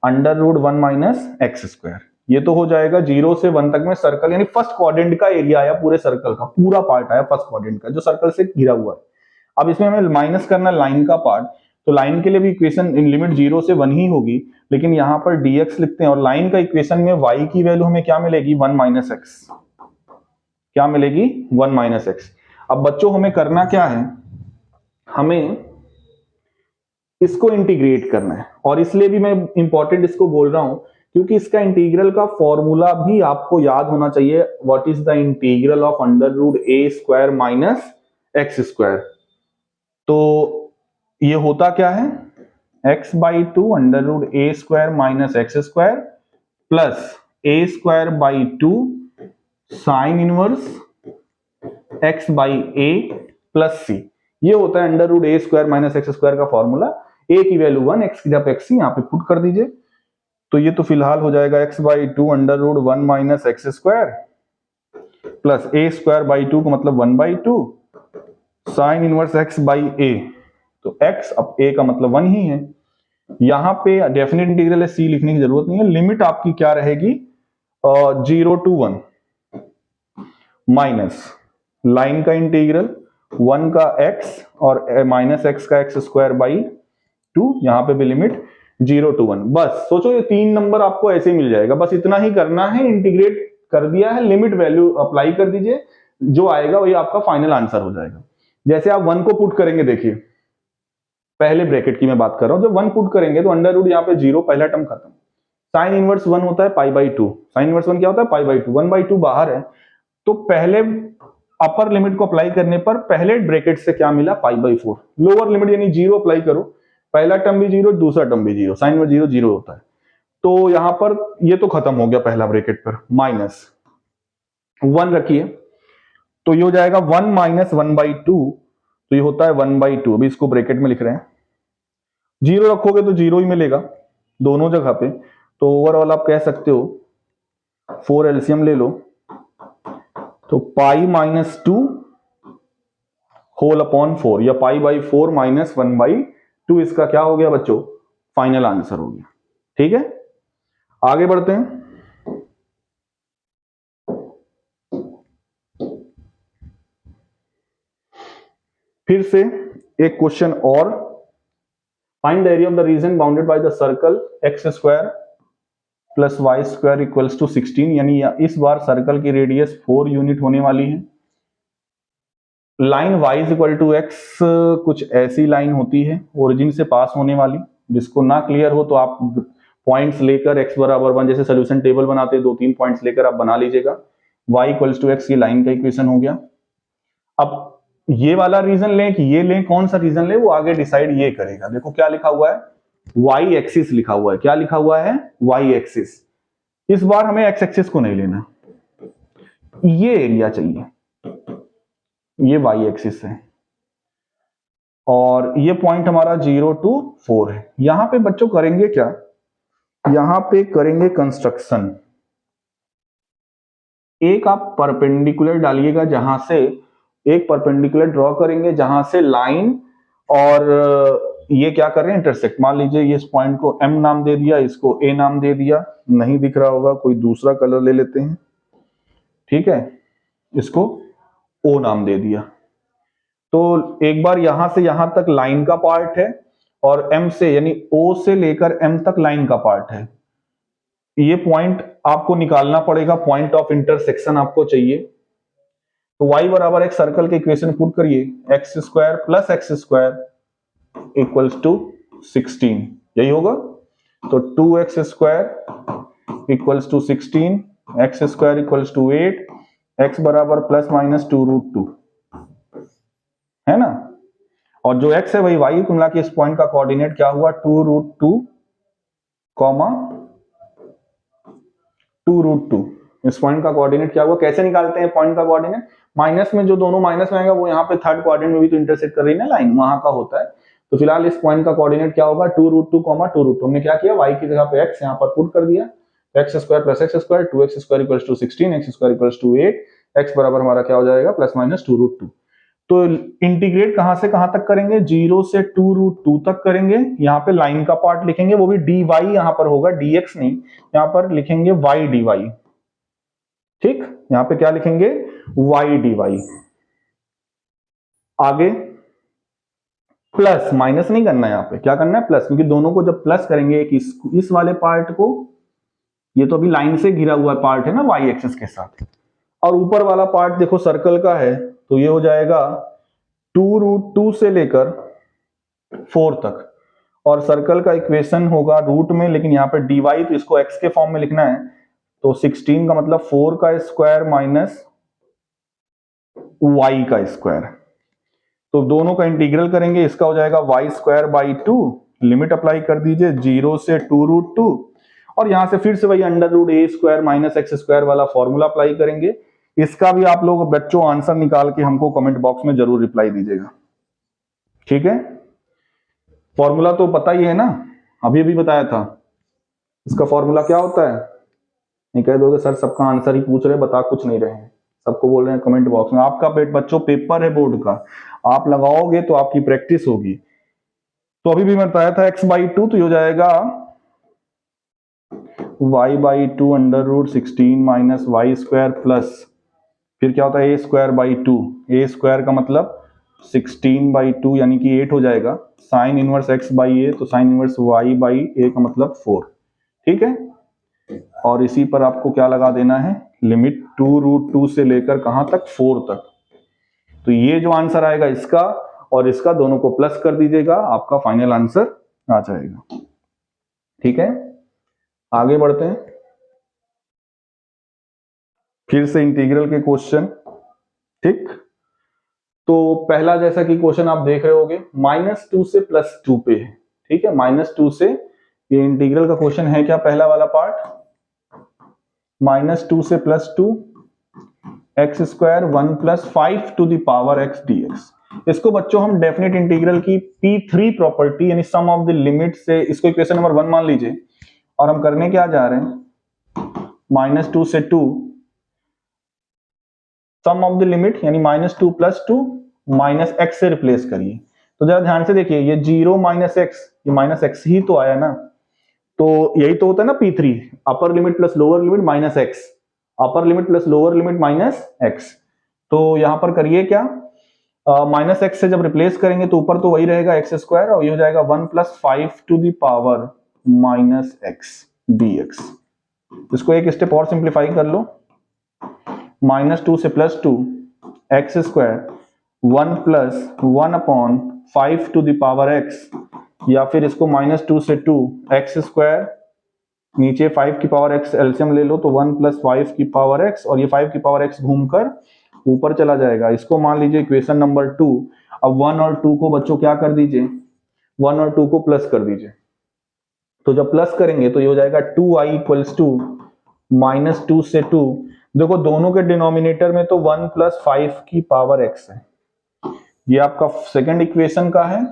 under root 1 minus x square. ये तो हो जाएगा 0 से 1 तक में सर्कल, यानी फर्स्ट क्वाड्रेंट का एरिया आया, पूरे सर्कल का पूरा पार्ट आया फर्स्ट क्वाड्रेंट का, जो सर्कल से घिरा हुआ है। अब इसमें हमें माइनस करना लाइन का पार्ट, तो लाइन के लिए भी इक्वेशन इन लिमिट 0 से 1 ही होगी, लेकिन यहाँ पर dx लिखते हैं, और लाइन का इक्वेशन में y की वैल्यू हमें क्या मिलेगी, 1 माइनस एक्स, क्या मिलेगी, 1 माइनस एक्स। अब बच्चों हमें करना क्या है, हमें इसको इंटीग्रेट करना है, और इसलिए भी मैं इंपॉर्टेंट इसको बोल रहा हूं क्योंकि इसका इंटीग्रल का फॉर्मूला भी आपको याद होना चाहिए। What is the integral of under root A square minus x square, तो ये होता क्या है, X by two under root A square minus x square plus A square by two sine inverse X by A plus C, ये होता है under root A square minus x square का formula. A की value 1, x की जगह x यहाँ पे put कर दीजिए, तो ये तो फिलहाल हो जाएगा X by two under root 1 minus x square plus A square by two का मतलब 1 by two sine inverse X by A, तो x अब a का मतलब 1 ही है। यहां पे डेफिनेट इंटीग्रल है, c लिखने की जरूरत नहीं है। लिमिट आपकी क्या रहेगी, 0 टू 1 माइनस लाइन का इंटीग्रल 1 का x और माइनस x का एक्स स्क्वायर बाई 2, यहां पे भी लिमिट 0 टू 1। बस सोचो ये 3 नंबर आपको ऐसे मिल जाएगा, बस इतना ही करना है, इंटीग्रेट कर दिया है, लिमिट वैल्यू अप्लाई कर दीजिए, जो आएगा वही आपका फाइनल आंसर हो जाएगा। जैसे आप 1 को पुट करेंगे, देखिए पहले ब्रैकेट की मैं बात कर रहा हूं, जब 1 पुट करेंगे तो अंडर रूट यहाँ पे 0, पहला टर्म खत्म, साइन इनवर्स 1 होता है पाई बाई 2, साइन इनवर्स 1 क्या होता है, पाई बाई 2, 1 बाई 2 बाहर है, तो पहले अपर लिमिट को अप्लाई करने पर पहले ब्रैकेट से क्या मिला, पाई बाई 4, लोअर लिमिट यानी 0 अप्लाई करो, पहला टर्म भी 0, दूसरा टर्म भी 0, साइन इनवर्स 0 0 होता है, तो यहां पर ये तो खत्म हो गया पहला ब्रैकेट पर, माइनस 1 रखिए, तो ये हो जाएगा 1 माइनस 1 बाई 2, तो ये होता है 1 बाई 2, अभी इसको ब्रैकेट में लिख रहे हैं, 0 रखोगे तो 0 ही मिलेगा दोनों जगह पे, तो ओवरऑल आप कह सकते हो 4 एलसीएम ले लो, तो पाई माइनस 2 होल अपॉन 4 या पाई बाई 4 माइनस 1 बाई 2, इसका क्या हो गया बच्चों, फाइनल आंसर हो गया। ठीक है, आगे बढ़ते हैं। फिर से एक क्वेश्चन और, find the area of the region bounded by the circle x square plus y square equals to 16, यानी इस बार सर्कल की रेडियस 4 यूनिट होने वाली है। Line y is equal to x कुछ ऐसी लाइन होती है ओरिजिन से पास होने वाली, जिसको ना क्लियर हो तो आप पॉइंट्स लेकर x बराबर 1 जैसे सोल्यूशन टेबल बनाते हैं, 2-3 पॉइंट्स लेकर आप बना लीजिएगा। y इक्वल्स टू एक्स, ये लाइन का इक्वेशन हो गया। अब ये वाला रीजन लें कि ये लें, कौन सा रीजन लें वो आगे डिसाइड ये करेगा। देखो क्या लिखा हुआ है, y एक्सिस लिखा हुआ है, क्या लिखा हुआ है, y एक्सिस। इस बार हमें x एक्सिस को नहीं लेना, ये एरिया चाहिए, ये y एक्सिस है, और ये पॉइंट हमारा 0 टू 4 है। यहां पे बच्चों करेंगे क्या, यहां पे करेंगे कंस्ट्रक्शन, एक आप परपेंडिकुलर डालिएगा, जहां से एक परपेंडिकुलर ड्रॉ करेंगे जहां से लाइन और ये क्या कर रहे हैं, इंटरसेक्ट। मान लीजिए ये इस पॉइंट को M नाम दे दिया, इसको A नाम दे दिया, नहीं दिख रहा होगा, कोई दूसरा कलर ले लेते हैं, ठीक है, इसको O नाम दे दिया। तो एक बार यहां से यहां तक लाइन का पार्ट है, और M से यानी O से लेकर M तक लाइन का पार्ट है। ये पॉइंट आपको निकालना पड़ेगा, पॉइंट ऑफ इंटरसेक्शन आपको चाहिए। तो y बराबर एक सर्कल के इक्वेशन पुट करिए, x square plus x square equals to 16, यही होगा। तो 2x square equals to 16, x square equals to 8, x बराबर प्लस माइनस 2 रूट 2, है ना। और जो x है वही y, कुल मिला के इस पॉइंट का कोऑर्डिनेट क्या हुआ, 2 रूट 2 कॉमा 2 रूट 2। इस पॉइंट का कोऑर्डिनेट क्या हुआ, कैसे निकालते हैं पॉइंट का कोऑर्डिनेट, माइनस में जो दोनों माइनस में आएगा वो यहाँ पे थर्ड क्वाड्रेंट में भी तो इंटरसेक्ट कर रही है ना लाइन, वहां का होता है। तो फिलहाल इस पॉइंट का कोऑर्डिनेट क्या होगा, 2 रूट 2 कॉमा 2 रूट 2। हमने क्या किया, y की जगह पे x यहाँ पर पुट कर दिया, x square plus x square, 2x square equals to 16, x square equals to 8, x बराबर हमारा क्या हो जाएगा, प्लस माइनस 2 रूट 2। तो इंटीग्रेट कहां से कहां तक करेंगे, 0 से 2√2 तक करेंगे। यहाँ पे लाइन का पार्ट लिखेंगे, वो भी dy यहां पर होगा, dx नहीं, यहां पर लिखेंगे y dy। ठीक, यहां पे क्या लिखेंगे, y dy। आगे प्लस, माइनस नहीं करना है, यहाँ पे क्या करना है, प्लस, क्योंकि दोनों को जब प्लस करेंगे एक इस वाले पार्ट को, ये तो अभी लाइन से घिरा हुआ पार्ट है ना y एक्सिस के साथ, और ऊपर वाला पार्ट देखो सर्कल का है, तो ये हो जाएगा 2√2 से लेकर 4 तक, और सर्कल का इक्वेशन होगा रूट में, लेकिन यहाँ पे dy, तो इसको x के फॉर्म में लिखना है, तो 16 का मतलब 4 का स्क्वायर माइनस y का स्क्वायर, तो दोनों का इंटीग्रल करेंगे, इसका हो जाएगा y square by 2, limit apply कर दीजिए 0 से 2√2, और यहां से फिर से वही under root a square minus x square वाला फॉर्मूला अप्लाई करेंगे। इसका भी आप लोग बच्चों आंसर निकाल के हमको कमेंट बॉक्स में जरूर रिप्लाई दीजिएगा, ठीक है। फॉर्मूला तो पता ही है ना, अभी अभी बताया था। इसका फॉर्मूला क्या होता है, नहीं कह दोगे सर सबका आंसर ही पूछ रहे, बता कुछ नहीं रहे हैं, सबको बोल रहे हैं कमेंट बॉक्स में। आपका बच्चों पेपर है बोर्ड का, आप लगाओगे तो आपकी प्रैक्टिस होगी। तो अभी भी मैं बताया था x/2, तो ये हो जाएगा y/2 under root 16 minus y square plus, फिर क्या होता है a square by 2, a square का मतलब 16/2 यानी कि 8 हो जाएगा, साइन इनवर्स x/a, तो साइन इनवर्स y/a का मतलब 4, ठीक है। और इसी पर आपको क्या लगा देना है, लिमिट 2√2 से लेकर कहां तक, 4 तक। तो ये जो आंसर आएगा इसका और इसका दोनों को प्लस कर दीजिएगा, आपका फाइनल आंसर आ जाएगा, ठीक है। आगे बढ़ते हैं, फिर से इंटीग्रल के क्वेश्चन, ठीक। तो पहला जैसा कि क्वेश्चन आप देख रहे होगे -2 से +2 पे है, ठीक है। -2 से, ये इंटीग्रल का क्वेश्चन है क्या, पहला वाला पार्ट, -2 से +2 x square 1 + 5 to the power x dx। इसको बच्चों हम डेफिनेट इंटीग्रल की P3 प्रॉपर्टी यानी सम ऑफ द लिमिट से, इसको इक्वेशन नंबर 1 मान लीजिए, और हम करने क्या जा रहे हैं, -2 से 2 सम ऑफ द लिमिट यानी -2 + 2 माइनस एक्स से रिप्लेस करिए। तो जरा ध्यान से देखिए, ये 0 - x, ये -x ही तो आया ना, तो यही तो होता है ना P3, upper limit plus lower limit minus x, upper limit plus lower limit minus x. तो यहां पर करिए क्या, माइनस एक्स से जब रिप्लेस करेंगे तो ऊपर तो वही रहेगा एक्स स्क्वायर, और ये हो जाएगा 1 + 5 to the power -x dx। इसको एक स्टेप और सिंप्लीफाई कर लो, -2 से +2 x square 1 + 1/5 to the power x, या फिर इसको -2 से 2 एक्स स्क्वायर, नीचे 5 की पावर x एलसीएम ले लो, तो 1 + 5 की पावर x, और ये 5 की पावर x घूमकर ऊपर चला जाएगा। इसको मान लीजिए इक्वेशन नंबर 2। अब 1 और 2 को बच्चों क्या कर दीजिए, 1 और 2 को प्लस कर दीजिए। तो जब प्लस करेंगे तो ये हो जाएगा 2i = -2 से 2, देखो दोनों के डिनोमिनेटर में तो 1 + 5 की पावर x है, ये आपका सेकंड इक्वेशन का है,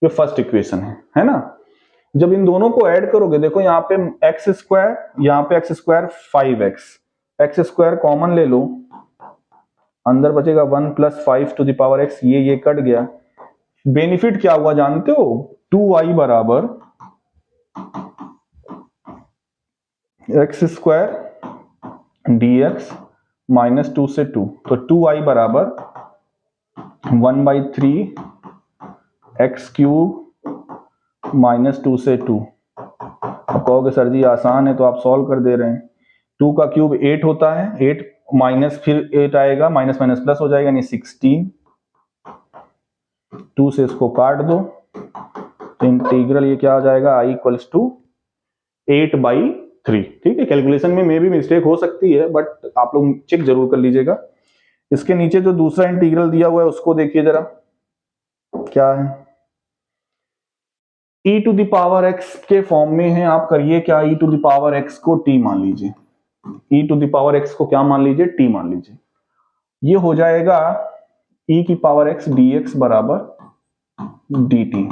ये फर्स्ट इक्वेशन है ना। जब इन दोनों को ऐड करोगे, देखो यहाँ पे एक्स स्क्वायर, यहाँ पे x square 5x, x square common ले लो, अंदर बचेगा 1 + 5 टू द पावर x, ये कट गया। बेनिफिट क्या हुआ जानते हो, 2i बराबर एक्स स्क्वायर dx -2 से 2, तो 2i बराबर 1/3 x³ -2 से 2। अब कहोगे सर जी आसान है तो आप सॉल्व कर दे रहे हैं, 2 का क्यूब 8 होता है, 8 माइनस फिर 8 आएगा, माइनस माइनस प्लस हो जाएगा यानी 16, 2 से इसको काट दो, तो इंटीग्रल ये क्या आ जाएगा, i = 8/3, ठीक है। कैलकुलेशन में भी मिस्टेक हो सकती है, बट आप लोग चेक जरूर कर लीजिएगा। इसके नीचे जो दूसरा इंटीग्रल दिया हुआ है उसको देखिए जरा, क्या है, e⁻x के फॉर्म में है, आप करिए क्या, e⁻x को t मान लीजिए, e⁻x को क्या मान लीजिए, t मान लीजिए। ये हो जाएगा e⁻x dx बराबर dt,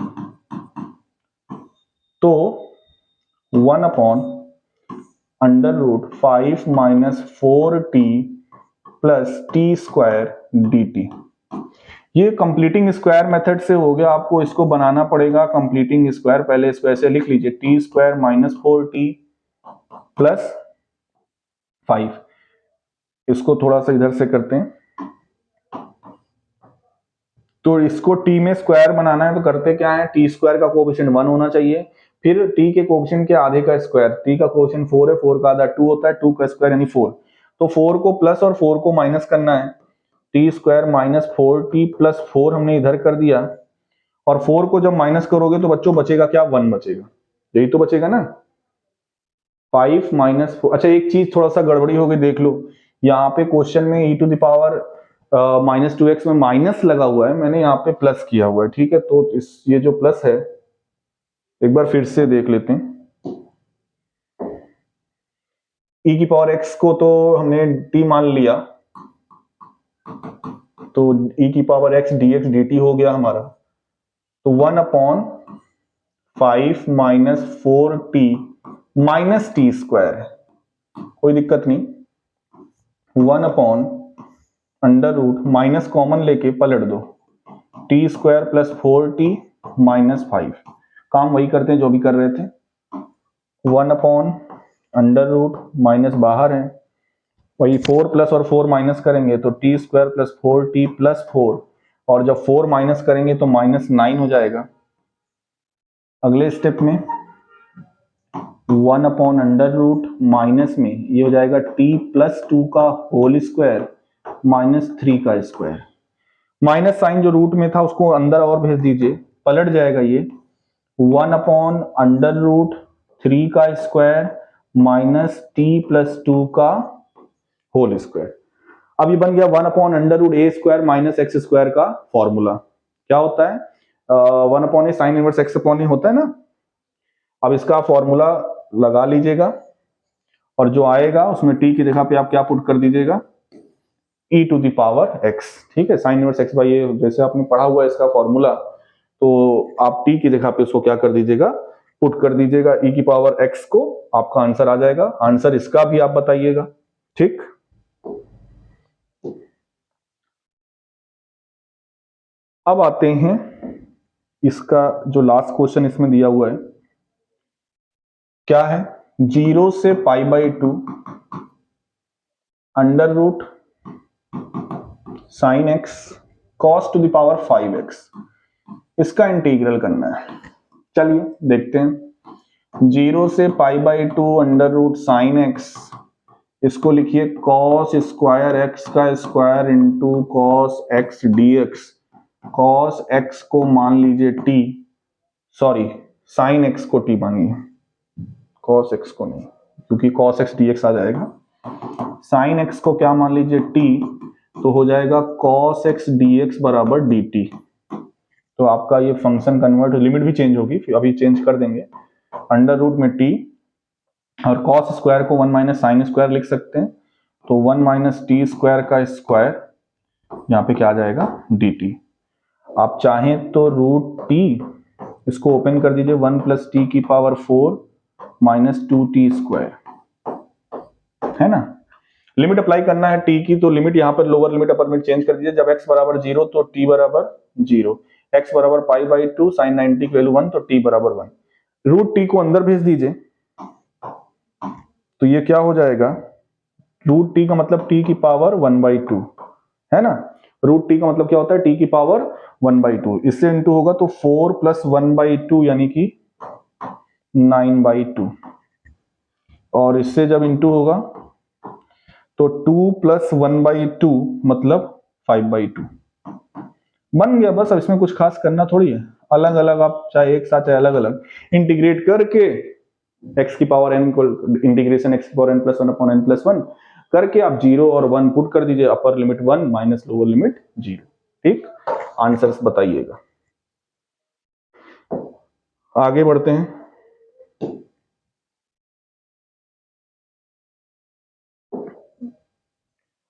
तो 1/√5 - 4t + t² dt। ये कंप्लीटिंग स्क्वायर मेथड से हो गया, आपको इसको बनाना पड़ेगा कंप्लीटिंग स्क्वायर। पहले इसको ऐसे लिख लीजिए, T square minus 4t plus 5। इसको थोड़ा सा इधर से करते हैं, तो इसको t में स्क्वायर बनाना है तो करते क्या है, टी स्क्वायर का कोएफिशिएंट 1 होना चाहिए, फिर t के कोएफिशिएंट के आधे का स्क्वायर, t का कोएफिशिएंट 4 है, 4 का आधा 2 होता है, 2 का स्क्वायर यानी 4। तो 4 को प्लस और 4 को माइनस करना है, T square minus 4t plus 4 हमने इधर कर दिया, और 4 को जब माइनस करोगे तो बच्चों बचेगा क्या, 1 बचेगा, यही तो बचेगा ना। 5 माइनस 4, अच्छा एक चीज थोड़ा सा गड़बड़ी हो गई, देख लो यहाँ पे क्वेश्चन में e to the power minus 2x में माइनस लगा हुआ है, मैंने यहाँ पे प्लस किया हुआ है, ठीक है। तो इस ये जो प्लस है एक बार फिर से देख लेते हैं, e की पावर x को तो हमने t मान लिया, तो e की पावर x dx dt हो गया हमारा, तो 1/5 minus 4t minus T square है, कोई दिक्कत नहीं, 1/√, माइनस कॉमन लेके पलट दो, T square plus 4t minus 5, काम वही करते हैं जो भी कर रहे थे, 1/√, माइनस बाहर है, वही 4 प्लस और 4 माइनस करेंगे तो T square plus 4t plus 4, और जब 4 माइनस करेंगे तो -9 हो जाएगा। अगले स्टेप में 1/√, माइनस में ये हो जाएगा t प्लस 2 का होल स्क्वायर माइनस 3 का स्क्वायर, माइनस साइन जो रूट में था उसको अंदर और भेज दीजिए, पलट जाएगा ये 1/√3 का स्क्वायर माइनस t प्लस 2 का होल स्क्वायर। अब ये बन गया 1/√a square minus x square का फॉर्मूला। क्या होता है, 1/a sine inverse X upon A होता है ना। अब इसका फॉर्मूला लगा लीजिएगा, और जो आएगा उसमें t की जगह पे आप क्या पुट कर दीजिएगा, e to the power x, ठीक है। Sine inverse x by a जैसे आपने पढ़ा हुआ है इसका फॉर्मूला, तो आप t की जगह पे उसको क्या कर दीजिएगा, पुट कर दीजिएगा e की पावर x को, आपका आंसर आ जाएगा। आंसर इसका भी आप बताइएगा, ठीक। अब आते हैं इसका जो लास्ट क्वेश्चन इसमें दिया हुआ है, क्या है, 0 से π/2 √ sin x cos to the power 5x, इसका इंटीग्रल करना है। चलिए देखते हैं, 0 से π/2 √ sin x, इसको लिखिए cos स्क्वायर x का square into cos x dx, cos x को मान लीजिए t, सॉरी sin x को t मानिए, cos x को नहीं, क्योंकि cos x dx आ जाएगा, sin x को क्या मान लीजिए t, तो हो जाएगा cos x dx बराबर dt। तो आपका ये फंक्शन कन्वर्ट, लिमिट भी चेंज होगी, अभी चेंज कर देंगे, √ में t, और cos स्क्वायर को 1 माइनस साइन स्क्वायर लिख सकते हैं, तो 1 माइनस टी स्क्वायर का स्क्वायर, यहाँ पे क्या आ जाएगा dt। आप चाहें तो √t, इसको ओपन कर दीजिए, 1 प्लस टी की पावर 4 माइनस 2t स्क्वायर, है ना। लिमिट अप्लाई करना है t की, तो लिमिट यहाँ पर lower limit upper limit change कर दीजिए, जब x बराबर 0 तो t बराबर 0, x बराबर π/2 sin 90 की वैल्यू 1, तो t बराबर 1, √t को अंदर भेज दीजिए, तो ये क्या हो जाएगा, √t का मतलब t की पावर 1/2, है ना। √t का मतलब क्या होता है, t की पावर 1/2, इससे इंटू होगा तो 4 प्लस 1/2 यानी कि 9/2, और इससे जब इंटू होगा तो 2 प्लस 1/2 मतलब 5/2 बन गया। बस अब इसमें कुछ खास करना थोड़ी है, अलग अलग आप चाहे एक साथ चाहे अलग अलग इंटीग्रेट करके x की पावर n को इंटीग्रेशन x की पावर n प्लस 1/n+1 करके आप 0 और 1 पुट कर दीजिए, upper limit 1 minus lower limit 0, ठीक। आंसर्स बताइएगा। आगे बढ़ते हैं,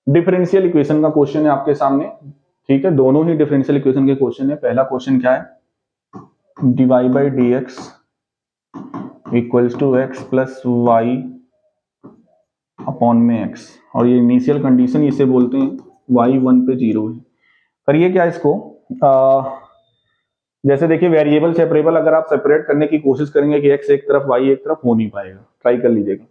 डिफरेंशियल इक्वेशन का क्वेश्चन है आपके सामने, ठीक है। दोनों ही डिफरेंशियल इक्वेशन के क्वेश्चन है। पहला क्वेश्चन क्या है, dy/dx equals to x plus y upon में x, और ये इनिशियल कंडीशन इसे बोलते हैं y 1 पे 0 है। करिए क्या, इसको जैसे देखिए वेरिएबल सेपरेबल अगर आप सेपरेट करने की कोशिश करेंगे कि x एक तरफ y एक तरफ, हो नहीं पाएगा, ट्राई कर लीजिएगा।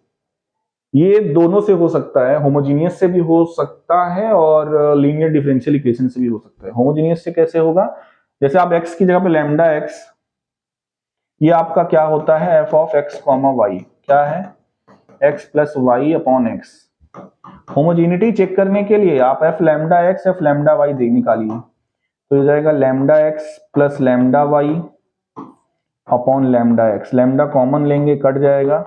ये दोनों से हो सकता है, होमोजीनियस से भी हो सकता है और लीनियर डिफरेंशियल इक्वेशन से भी हो सकता है। होमोजीनियस से कैसे होगा, जैसे आप x की जगह पे लैम्डा x, ये आपका क्या होता है f of x comma y, क्या है x plus y upon x. Homogeneity check करने के लिए आप f lambda x f lambda y दे निकालिए, तो ये जाएगा lambda x plus lambda y upon lambda x। Lambda common लेंगे कट जाएगा,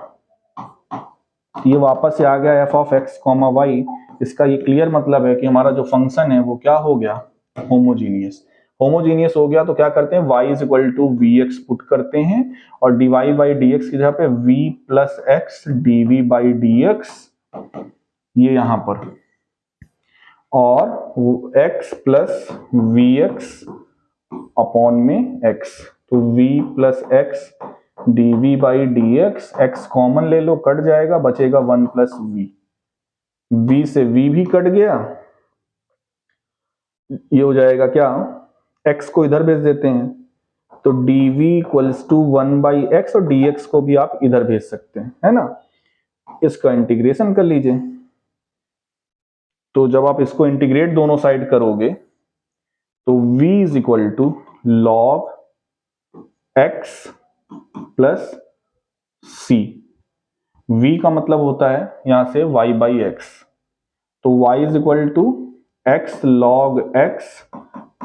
ये वापस से आ गया f of x comma y. इसका ये क्लियर मतलब है कि हमारा जो फंक्शन है वो क्या हो गया, होमोजीनियस। होमोजीनियस हो गया तो क्या करते हैं, y is equal to v x put करते हैं और dy बाई डी एक्स की जगह पे v plus x d v by d x, ये यहां पर, और x plus v x upon में x, तो v plus x d v by d x, x common ले लो कट जाएगा, बचेगा 1 प्लस वी, v से v भी कट गया, ये हो जाएगा क्या, x को इधर भेज देते हैं तो dv equals to 1 by x, और dx को भी आप इधर भेज सकते हैं, है ना। इसका इंटीग्रेशन कर लीजिए, तो जब आप इसको इंटीग्रेट दोनों साइड करोगे तो v is equal to log x plus c। v का मतलब होता है यहां से y बाई एक्स, तो y is equal to x log x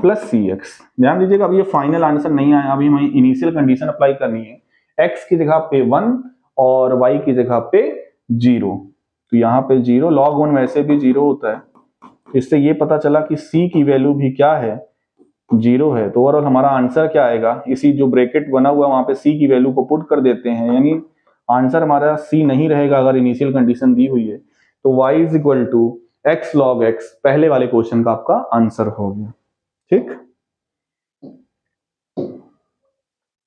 plus c x. ध्यान दीजिएगा अब ये फाइनल आंसर नहीं आया, अभी हमें इनिशियल कंडीशन अप्लाई करनी है, x की जगह पे 1 और y की जगह पे 0, तो यहाँ पे 0, लॉग 1 वैसे भी 0 होता है, इससे ये पता चला कि c की वैल्यू भी क्या है, 0 है। तो ओवरऑल हमारा आंसर क्या आएगा, इसी जो ब्रैकेट बना हुआ है वहां पे c की वैल्यू को पुट कर देते हैं, यानी आंसर हमारा c नहीं रहेगा अगर इनिशियल कंडीशन दी हुई है, तो y is equal to x log x पहले वाले क्वेश्चन का आपका आंसर हो गया। ठीक,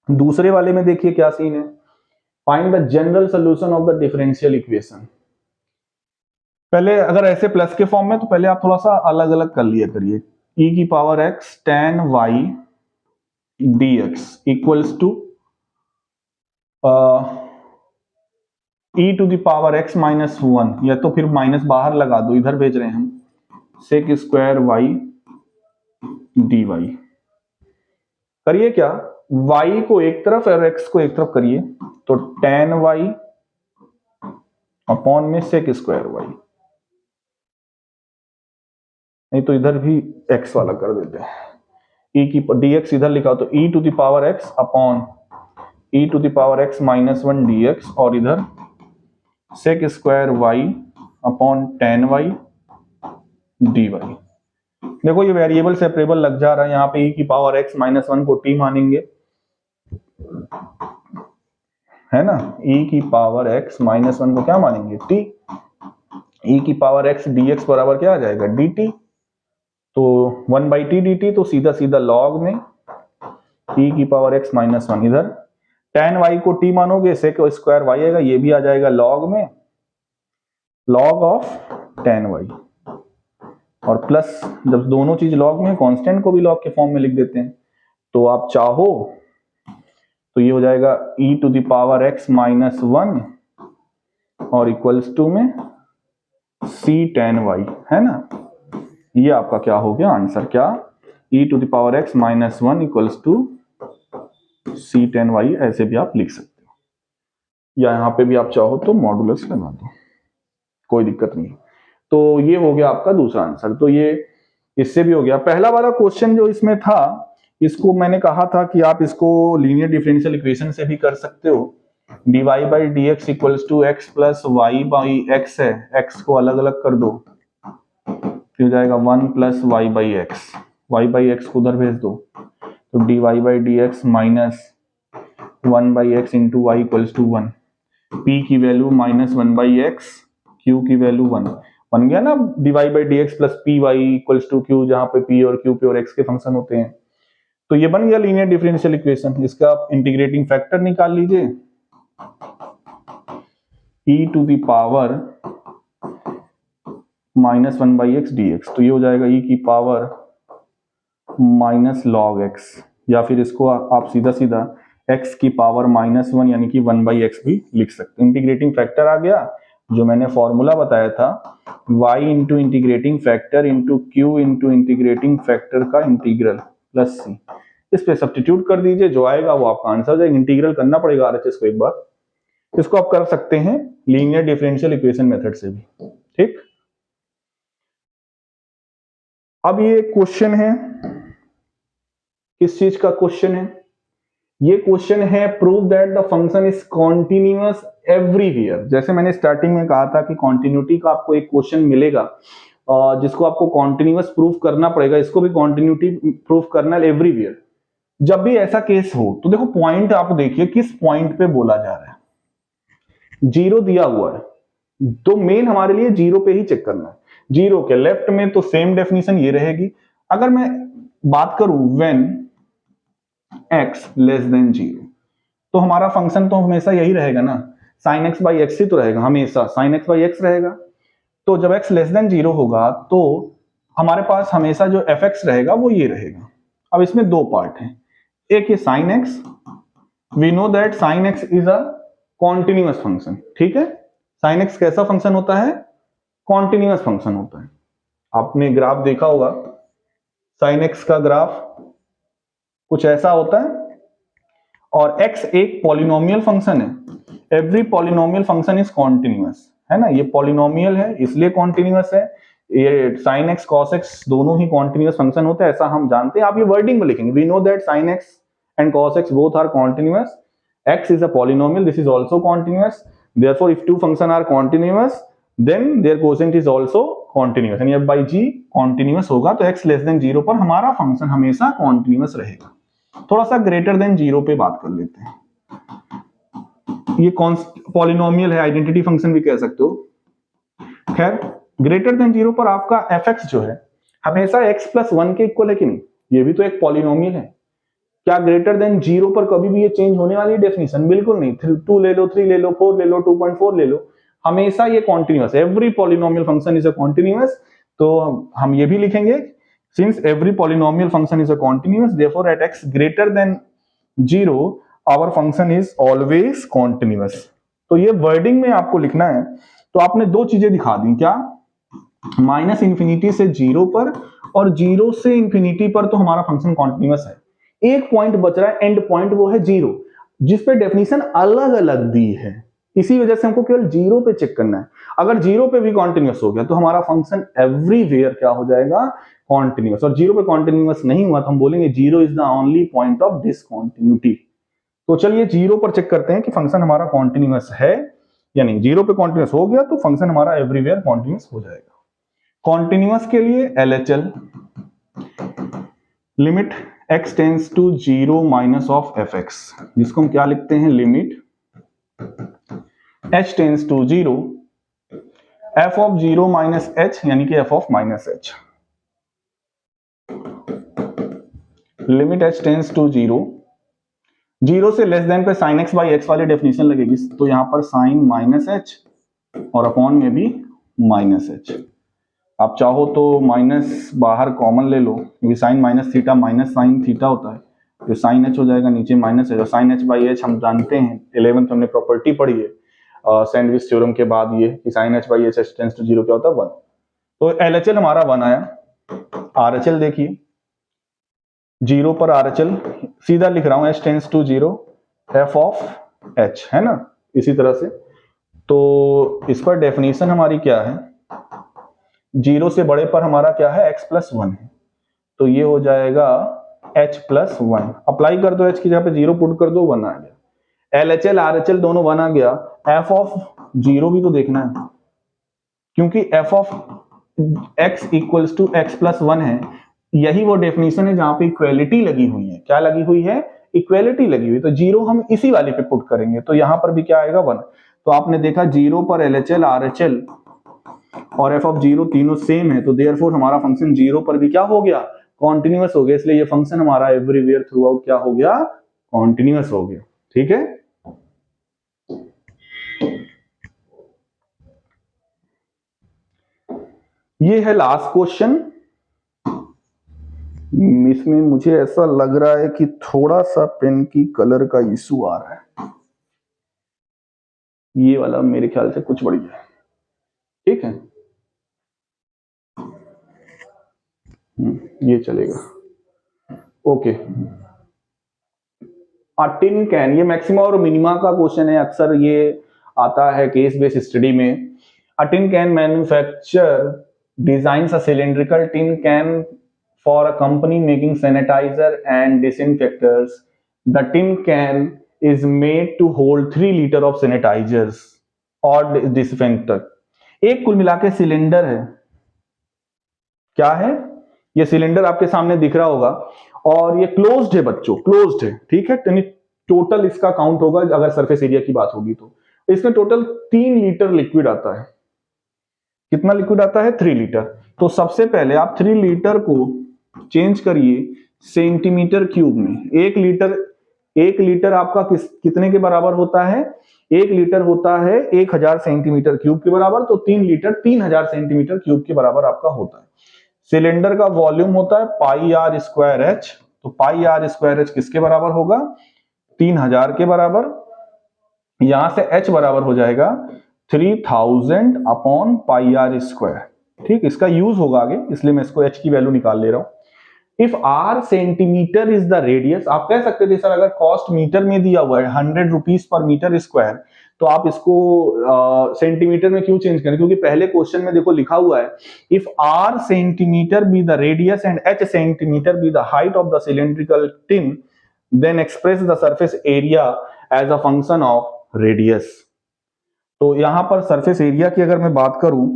दूसरे वाले में देखिए क्या सीन है, find the general solution of the differential equation. पहले अगर ऐसे प्लस के फॉर्म में तो पहले आप थोड़ा सा अलग अलग कर लिया करिए, e की power x tan y dx equals to e to the power x minus 1, या तो फिर माइनस बाहर लगा दो, इधर भेज रहे हैं हम, सेक स्क्वायर y dy। करिए क्या, y को एक तरफ और x को एक तरफ करिए, तो tan y अपॉन में सेक स्क्वायर y, नहीं तो इधर भी x वाला कर देते हैं, e की dx इधर लिखा तो e to the power x upon e to the power x minus 1 dx, और इधर sec square y upon tan y dy। देखो ये वेरिएबल सेपरेबल लग जा रहा है, यहाँ पे e की पावर x माइनस 1 को t मानेंगे, है ना, e की पावर x माइनस 1 को क्या मानेंगे, t, e की पावर x dx बराबर क्या आ जाएगा, dt, तो 1 बाई टी डी टी, तो सीधा सीधा लॉग में e की पावर x माइनस 1, इधर tan y को t मानोगे, सेक स्क्वायर y आएगा, ये भी आ जाएगा लॉग में, लॉग ऑफ tan y, और प्लस जब दोनों चीज लॉग में, कांस्टेंट को भी लॉग के फॉर्म में लिख देते हैं, तो आप चाहो तो ये हो जाएगा e to the power x minus 1 और इक्वल्स टू में c tan y, है ना, ये आपका क्या हो गया आंसर, क्या, e to the power x minus 1 equals to c tan y, ऐसे भी आप लिख सकते हो, या यहाँ पे भी आप चाहो तो मॉडुलस लगा दो, कोई दिक्कत नहीं। तो ये हो गया आपका दूसरा आंसर, तो ये इससे भी हो गया। पहला वाला क्वेश्चन जो इसमें था, इसको मैंने कहा था कि आप इसको लीनियर डिफरेंशियल इक्वेशन से भी कर सकते हो, dy by d x equals to x plus y by x है, x को अलग अलग कर दो, हो जाएगा 1 plus y by x, y by x को उधर भेज दो, तो dy by d x minus 1 by x into y equals to 1, p की value minus 1 by x, q की वैल्यू 1, बन गया ना dy by d x plus p y equals to q, जहां पे p और q पे और x के फंक्शन होते हैं, तो ये बन गया लीनियर डिफरेंशियल इक्वेशन। इसका आप इंटीग्रेटिंग फैक्टर निकाल लीजिए, e to the power minus 1 by x d x, तो ये हो जाएगा e की पावर माइनस लॉग एक्स, या फिर इसको आप सीधा सीधा x की पावर -1 यानी कि 1/x भी लिख सकते हैं। इंटीग्रेटिंग फैक्टर आ गया, जो मैंने फॉर्मूला बताया था, y into integrating factor into Q into integrating factor का इंटीग्रल प्लस सी। इस पे सब्स्टिट्यूट कर दीजिए, जो आएगा वो आपका आंसर हो जाएगा। इंटीग्रल करना पड़ेगा आरएचएस को एक बार। इसको आप कर सकते हैं लीनियर डिफरेंशियल इक्वेशन मेथड से भी, ठीक। अब ये क्वेश्चन है, किस चीज का क्वेश्चन है? ये क्वेश्चन है prove that the function is continuous everywhere. जैसे मैंने स्टार्टिंग में कहा था कि कॉन्टिन्यूटी का आपको एक क्वेश्चन मिलेगा जिसको आपको कॉन्टिन्यूअस प्रूफ करना पड़ेगा, इसको भी कॉन्टिन्यूटी प्रूफ करना है एवरीवेयर। जब भी ऐसा केस हो तो देखो पॉइंट आप देखिए किस पॉइंट पे बोला जा रहा है। 0 दिया हुआ है तो मेन हमारे लिए 0 पे ही चेक करना है। 0 के लेफ्ट में तो सेम डेफिनेशन ये रहेगी। अगर मैं बात करूं व्हेन x लेस देन 0, तो हमारा फंक्शन तो हमेशा यही रहेगा ना, sin x बाई एक्स ही तो रहेगा, हमेशा sin x बाई एक्स रहेगा। तो जब x लेस देन 0 होगा तो हमारे पास हमेशा जो fx रहेगा वो ये रहेगा। अब इसमें दो पार्ट हैं, एक ये sin x, we know that sin x is a continuous function, ठीक है। sin x कैसा फंक्शन होता है? कॉन्टिन्यूअस फंक्शन होता है। आपने ग्राफ देखा होगा, sin x का ग्राफ कुछ ऐसा होता है, और x एक पॉलिनोमियल फंक्शन है। Every polynomial function is continuous, है ना। ये पॉलिनोमियल है इसलिए कॉन्टिन्यूअस है। ये sin x cos x दोनों ही कॉन्टिन्यूअस फंक्शन होते हैं, ऐसा हम जानते हैं। आप ये वर्डिंग में लिखेंगे, we know that sin x and cos x both are continuous, x is a polynomial, this is also continuous, therefore if two functions are continuous then their quotient is also continuous, यानी f by g continuous होगा तो x less than 0 पर हमारा function हमेशा continuous रहेगा। थोड़ा सा greater than 0 पे बात कर लेते हैं। ये पॉलिनोमियल है, आइडेंटिटी फंक्शन भी कह सकते हो। खैर ग्रेटर देन 0 पर आपका fx जो है हमेशा x प्लस 1 के इक्वल है कि नहीं? ये भी तो एक पॉलिनोमियल है। क्या ग्रेटर देन 0 पर कभी भी ये चेंज होने वाली डेफिनेशन? बिल्कुल नहीं। 2 ले लो, 3 ले लो, 4 ले लो, 2.4 ले लो, हमेशा ये continuous. Every polynomial function is a continuous. तो हम ये भी लिखेंगे, since every polynomial function is a continuous, therefore at x greater than 0 our function is always continuous. तो ये वर्डिंग में आपको लिखना है। तो आपने दो चीजें दिखा दी, क्या? माइनस इंफिनिटी से 0 पर और 0 से इंफिनिटी पर तो हमारा फंक्शन कॉन्टिन्यूअस है। एक पॉइंट बच रहा है, एंड पॉइंट, वो है 0, जिस पे डेफिनेशन अलग अलग दी है। इसी वजह से हमको केवल 0 पे चेक करना है। अगर 0 पे भी कॉन्टिन्यूअस हो गया तो हमारा फंक्शन एवरीवेयर क्या हो जाएगा? कॉन्टिन्यूअस। और 0 पे कॉन्टिन्यूअस नहीं हुआ तो हम बोलेंगे 0 is the only point of discontinuity. तो चलिए 0 पर चेक करते हैं कि फंक्शन हमारा कॉन्टिन्यूअस है या नहीं। 0 पे कॉन्टिन्यूअस हो गया तो फंक्शन हमारा एवरीवेयर कॉन्टिन्यूअस हो जाएगा। कॉन्टिन्यूअस के लिए LHL, limit x tends to 0 minus of fx, जिसको हम क्या लिखते हैं? Limit h tends to 0 f of 0 minus h, यानी कि f of minus h। Limit h tends to 0 से लेस देन पे sin x बाई एक्स वाली डेफिनेशन लगेगी, तो यहां पर sin माइनस h और अपॉन में भी माइनस h। आप चाहो तो माइनस बाहर कॉमन ले लो, क्योंकि sine minus theta minus sine theta होता है, तो साइन h हो जाएगा, नीचे माइनस है। साइन h बाई एच हम जानते हैं, 11th हमने प्रॉपर्टी पढ़ी है सैंडविच थ्योरम के बाद, ये कि sine h by h tends to 0 क्या होता है? 1। तो LHL हमारा 1 आया। RHL देखिए, 0 पर RHL सीधा लिख रहा हूं, h tends to 0 f of h, है ना, इसी तरह से। तो इस पर डेफिनेशन हमारी क्या है? 0 से बड़े पर हमारा क्या है? x प्लस 1 है, तो ये हो जाएगा h प्लस 1। अप्लाई कर दो, h की जगह पे 0 पुट कर दो, 1 आ गया। LHL RHL दोनों 1 आ गया। f ऑफ 0 भी तो देखना है, क्योंकि f of x equals to x plus 1 है। यही वो डेफिनेशन है जहां पे इक्वेलिटी लगी हुई है। क्या लगी हुई है? इक्वेलिटी लगी हुई। तो 0 हम इसी वाले पे पुट करेंगे, तो यहां पर भी क्या आएगा? 1। तो आपने देखा 0 पर LHL RHL और f ऑफ 0 तीनों सेम है, तो देयरफॉर हमारा फंक्शन 0 पर भी क्या हो गया? कॉन्टिन्यूअस हो गया। इसलिए ये फंक्शन हमारा एवरीवेयर थ्रू आउट क्या हो गया? कॉन्टिन्यूअस हो गया। ठीक है, ये है लास्ट क्वेश्चन। इसमें मुझे ऐसा लग रहा है कि थोड़ा सा पेन की कलर का इशू आ रहा है, ये वाला मेरे ख्याल से कुछ बढ़िया है। ठीक है, ये चलेगा। ओके, टिन कैन, ये मैक्सिमा और मिनिमा का क्वेश्चन है, अक्सर ये आता है केस बेस्ड स्टडी में। A tin can manufacture designs a cylindrical tin can for a company making sanitizer and disinfectors. The tin can is made to hold 3 liter of sanitizers और disinfectant। एक कुल मिला के सिलेंडर है, क्या है ये सिलेंडर आपके सामने दिख रहा होगा, और ये क्लोज्ड है बच्चों, क्लोज्ड है। ठीक है, यानी टोटल इसका काउंट होगा अगर सरफेस एरिया की बात होगी तो इसमें टोटल 3 लीटर लिक्विड आता है। कितना लिक्विड आता है? 3 लीटर। तो सबसे पहले आप 3 लीटर को चेंज करिए सेंटीमीटर क्यूब में। 1 लीटर आपका कितने के बराबर होता है? 1 लीटर होता है 1000 सेंटीमीटर क्यूब के बराबर, तो 3 लीटर 3000 सेंटीमीटर क्यूब के बराबर आपका होता है। सिलेंडर का वॉल्यूम होता है पाई आर स्क्वायर एच, तो पाई आर स्क्वायर एच किसके बराबर होगा? 3000 के बराबर। यहां से एच बराबर हो जाएगा 3000 अपॉन पाई आर स्क्वायर। ठीक, इसका यूज होगा आगे, इसलिए मैं इसको एच की वैल्यू निकाल ले रहा हूं। If r centimetre is the radius, आप कह सकते थे सर अगर कॉस्ट मीटर में दिया हुआ है 100 रुपीज पर मीटर स्क्वायर, तो आप इसको सेंटीमीटर में क्यों चेंज करें? क्योंकि पहले क्वेश्चन में देखो लिखा हुआ है if r centimetre be the radius and h centimetre be the height of the cylindrical tin, then express the surface area as a function of radius. तो यहां पर सरफेस एरिया की अगर मैं बात करूं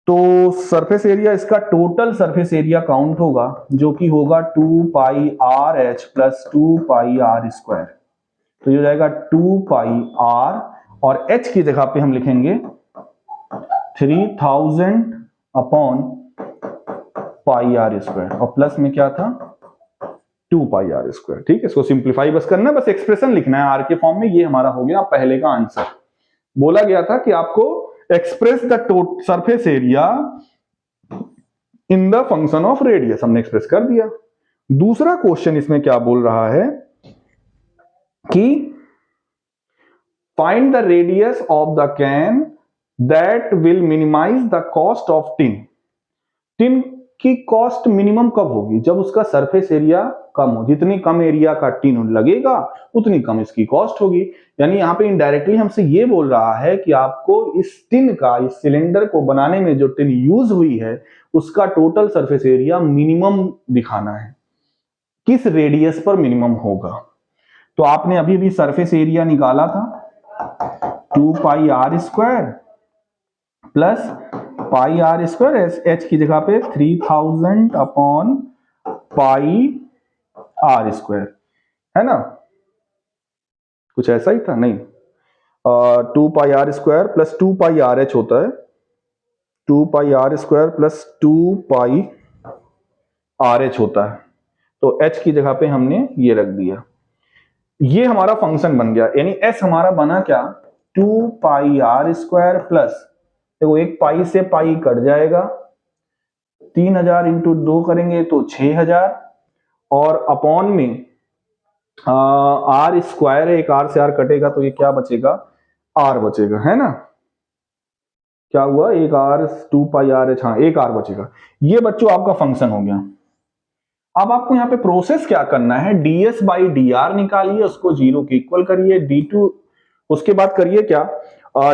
तो सरफेस एरिया, इसका टोटल सरफेस एरिया काउंट होगा जो कि होगा 2 pi R H plus 2 pi R square. तो ये हो जाएगा 2 पाई आर, और एच की जगह पे हम लिखेंगे 3000 अपॉन पाई आर स्क्वायर, और प्लस में क्या था? 2 पाई आर स्क्वायर। ठीक है, इसको सिंप्लीफाई बस करना है, बस एक्सप्रेशन लिखना है आर के फॉर्म में। ये हमारा हो गया पहले का आंसर। बोला गया था कि आपको express the surface area in the function of radius, हमने एक्सप्रेस कर दिया। दूसरा क्वेश्चन इसमें क्या बोल रहा है कि find the radius of the can that will minimise the cost of tin. Tin की कॉस्ट मिनिमम कब होगी? जब उसका सरफेस एरिया कम हो। जितनी कम एरिया का टिन लगेगा उतनी कम इसकी कॉस्ट होगी। यानी यहाँ पे इनडायरेक्टली हमसे ये बोल रहा है कि आपको इस टिन का, इस सिलेंडर को बनाने में जो टिन यूज हुई है उसका टोटल सरफेस एरिया मिनिमम दिखाना है। किस रेडियस पर मिनिमम होगा? तो आपने अभी भी सरफेस एरिया निकाला था 2 pi R square plus pi R square, H की जगह पे 3000 अपॉन पाई आर स्क्वायर, है ना? कुछ ऐसा ही था नहीं? 2 pi R square plus 2 pi R H होता है, 2 pi R square plus 2 pi R H होता है। तो एच की जगह पे हमने ये रख दिया। ये हमारा फंक्शन बन गया, यानी एस हमारा बना क्या? 2 पाई आर स्क्वायर प्लस, देखो एक पाई से पाई कट जाएगा, 3000 इंटू 2 करेंगे तो 6000, और अपॉन में आर स्क्वायर है, एक आर से आर कटेगा तो ये क्या बचेगा? आर बचेगा, है ना? क्या हुआ? एक आर 2 पाई आर एच, हाँ एक आर बचेगा। ये बच्चों आपका फंक्शन हो गया। अब आपको यहाँ पे प्रोसेस क्या करना है? ds बाई डी आर निकालिए, उसको 0 के इक्वल करिए, d2, उसके बाद करिए क्या?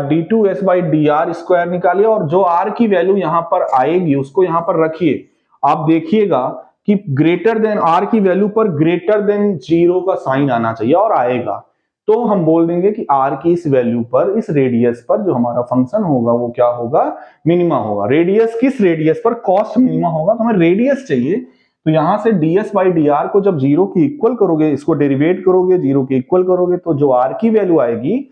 d2s by D R square निकालिए, और जो r की वैल्यू यहां पर आएगी उसको यहां पर रखिए। आप देखिएगा कि ग्रेटर देन, r की वैल्यू पर ग्रेटर देन 0 का साइन आना चाहिए, और आएगा तो हम बोल देंगे कि r की इस वैल्यू पर, इस रेडियस पर जो हमारा फंक्शन होगा वो क्या होगा? मिनिमा होगा। रेडियस, किस रेडियस पर कॉस्ट मिनिमा होगा? तो हमें रेडियस चाहिए, तो यहां से ds बाई डी आर को जब 0 के इक्वल करोगे, इसको डेरिवेट करोगे, 0 के इक्वल करोगे, तो जो r की वैल्यू आएगी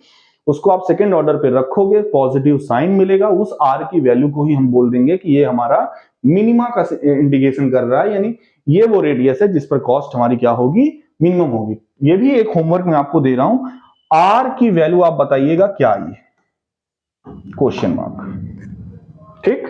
उसको आप सेकंड ऑर्डर पे रखोगे, पॉजिटिव साइन मिलेगा, उस r की वैल्यू को ही हम बोल देंगे कि ये हमारा मिनिमा का इंडिकेशन कर रहा है, यानी ये वो रेडियस है जिस पर कॉस्ट हमारी क्या होगी? मिनिमम होगी। ये भी एक होमवर्क मैं आपको दे रहा हूं, r की वैल्यू आप बताइएगा क्या ये? Question mark. ठीक,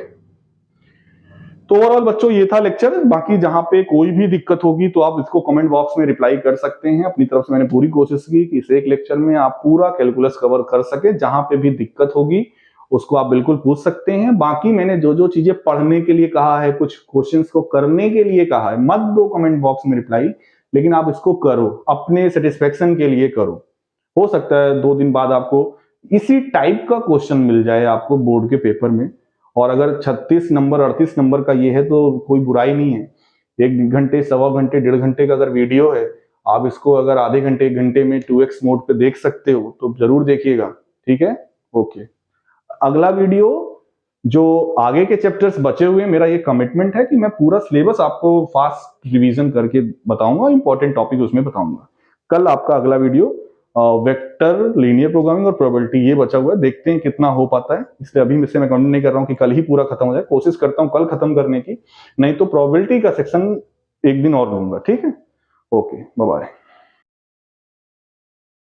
तो ओवरऑल बच्चों ये था लेक्चर। बाकी जहां पे कोई भी दिक्कत होगी तो आप इसको कमेंट बॉक्स में रिप्लाई कर सकते हैं। अपनी तरफ से मैंने पूरी कोशिश की कि इस एक लेक्चर में आप पूरा कैलकुलस कवर कर सके। जहां पे भी दिक्कत होगी उसको आप बिल्कुल पूछ सकते हैं। बाकी मैंने जो जो चीजें पढ़ने के लिए कहा है, कुछ क्वेश्चंस को करने के लिए कहा है, मत दो कमेंट बॉक्स में रिप्लाई, लेकिन आप इसको करो, अपने सेटिस्फेक्शन के लिए करो। हो सकता है 2 दिन बाद आपको इसी टाइप का क्वेश्चन मिल जाए आपको बोर्ड के पेपर में। और अगर 36 नंबर 38 नंबर का ये है तो कोई बुराई नहीं है। 1 घंटे, सवा घंटे, 1.5 घंटे का अगर वीडियो है, आप इसको अगर आधे घंटे 1 घंटे में 2x मोड पे देख सकते हो तो जरूर देखिएगा। ठीक है, ओके। अगला वीडियो जो आगे के चैप्टर्स बचे हुए हैं, मेरा ये कमिटमेंट है कि मैं पूरा सिलेबस आपको फास्ट रिवीजन करके बताऊंगा, इंपॉर्टेंट टॉपिक उसमें बताऊंगा। कल आपका अगला वीडियो वेक्टर, लीनियर प्रोग्रामिंग और प्रोबेबिलिटी ये बचा हुआ है। देखते हैं कितना हो पाता है, इसलिए अभी मैं कमेंट नहीं कर रहा हूं कि कल ही पूरा खत्म हो जाए। कोशिश करता हूं कल खत्म करने की, नहीं तो प्रोबेबिलिटी का सेक्शन एक दिन और लूंगा। ठीक है, ओके, बाय बाय।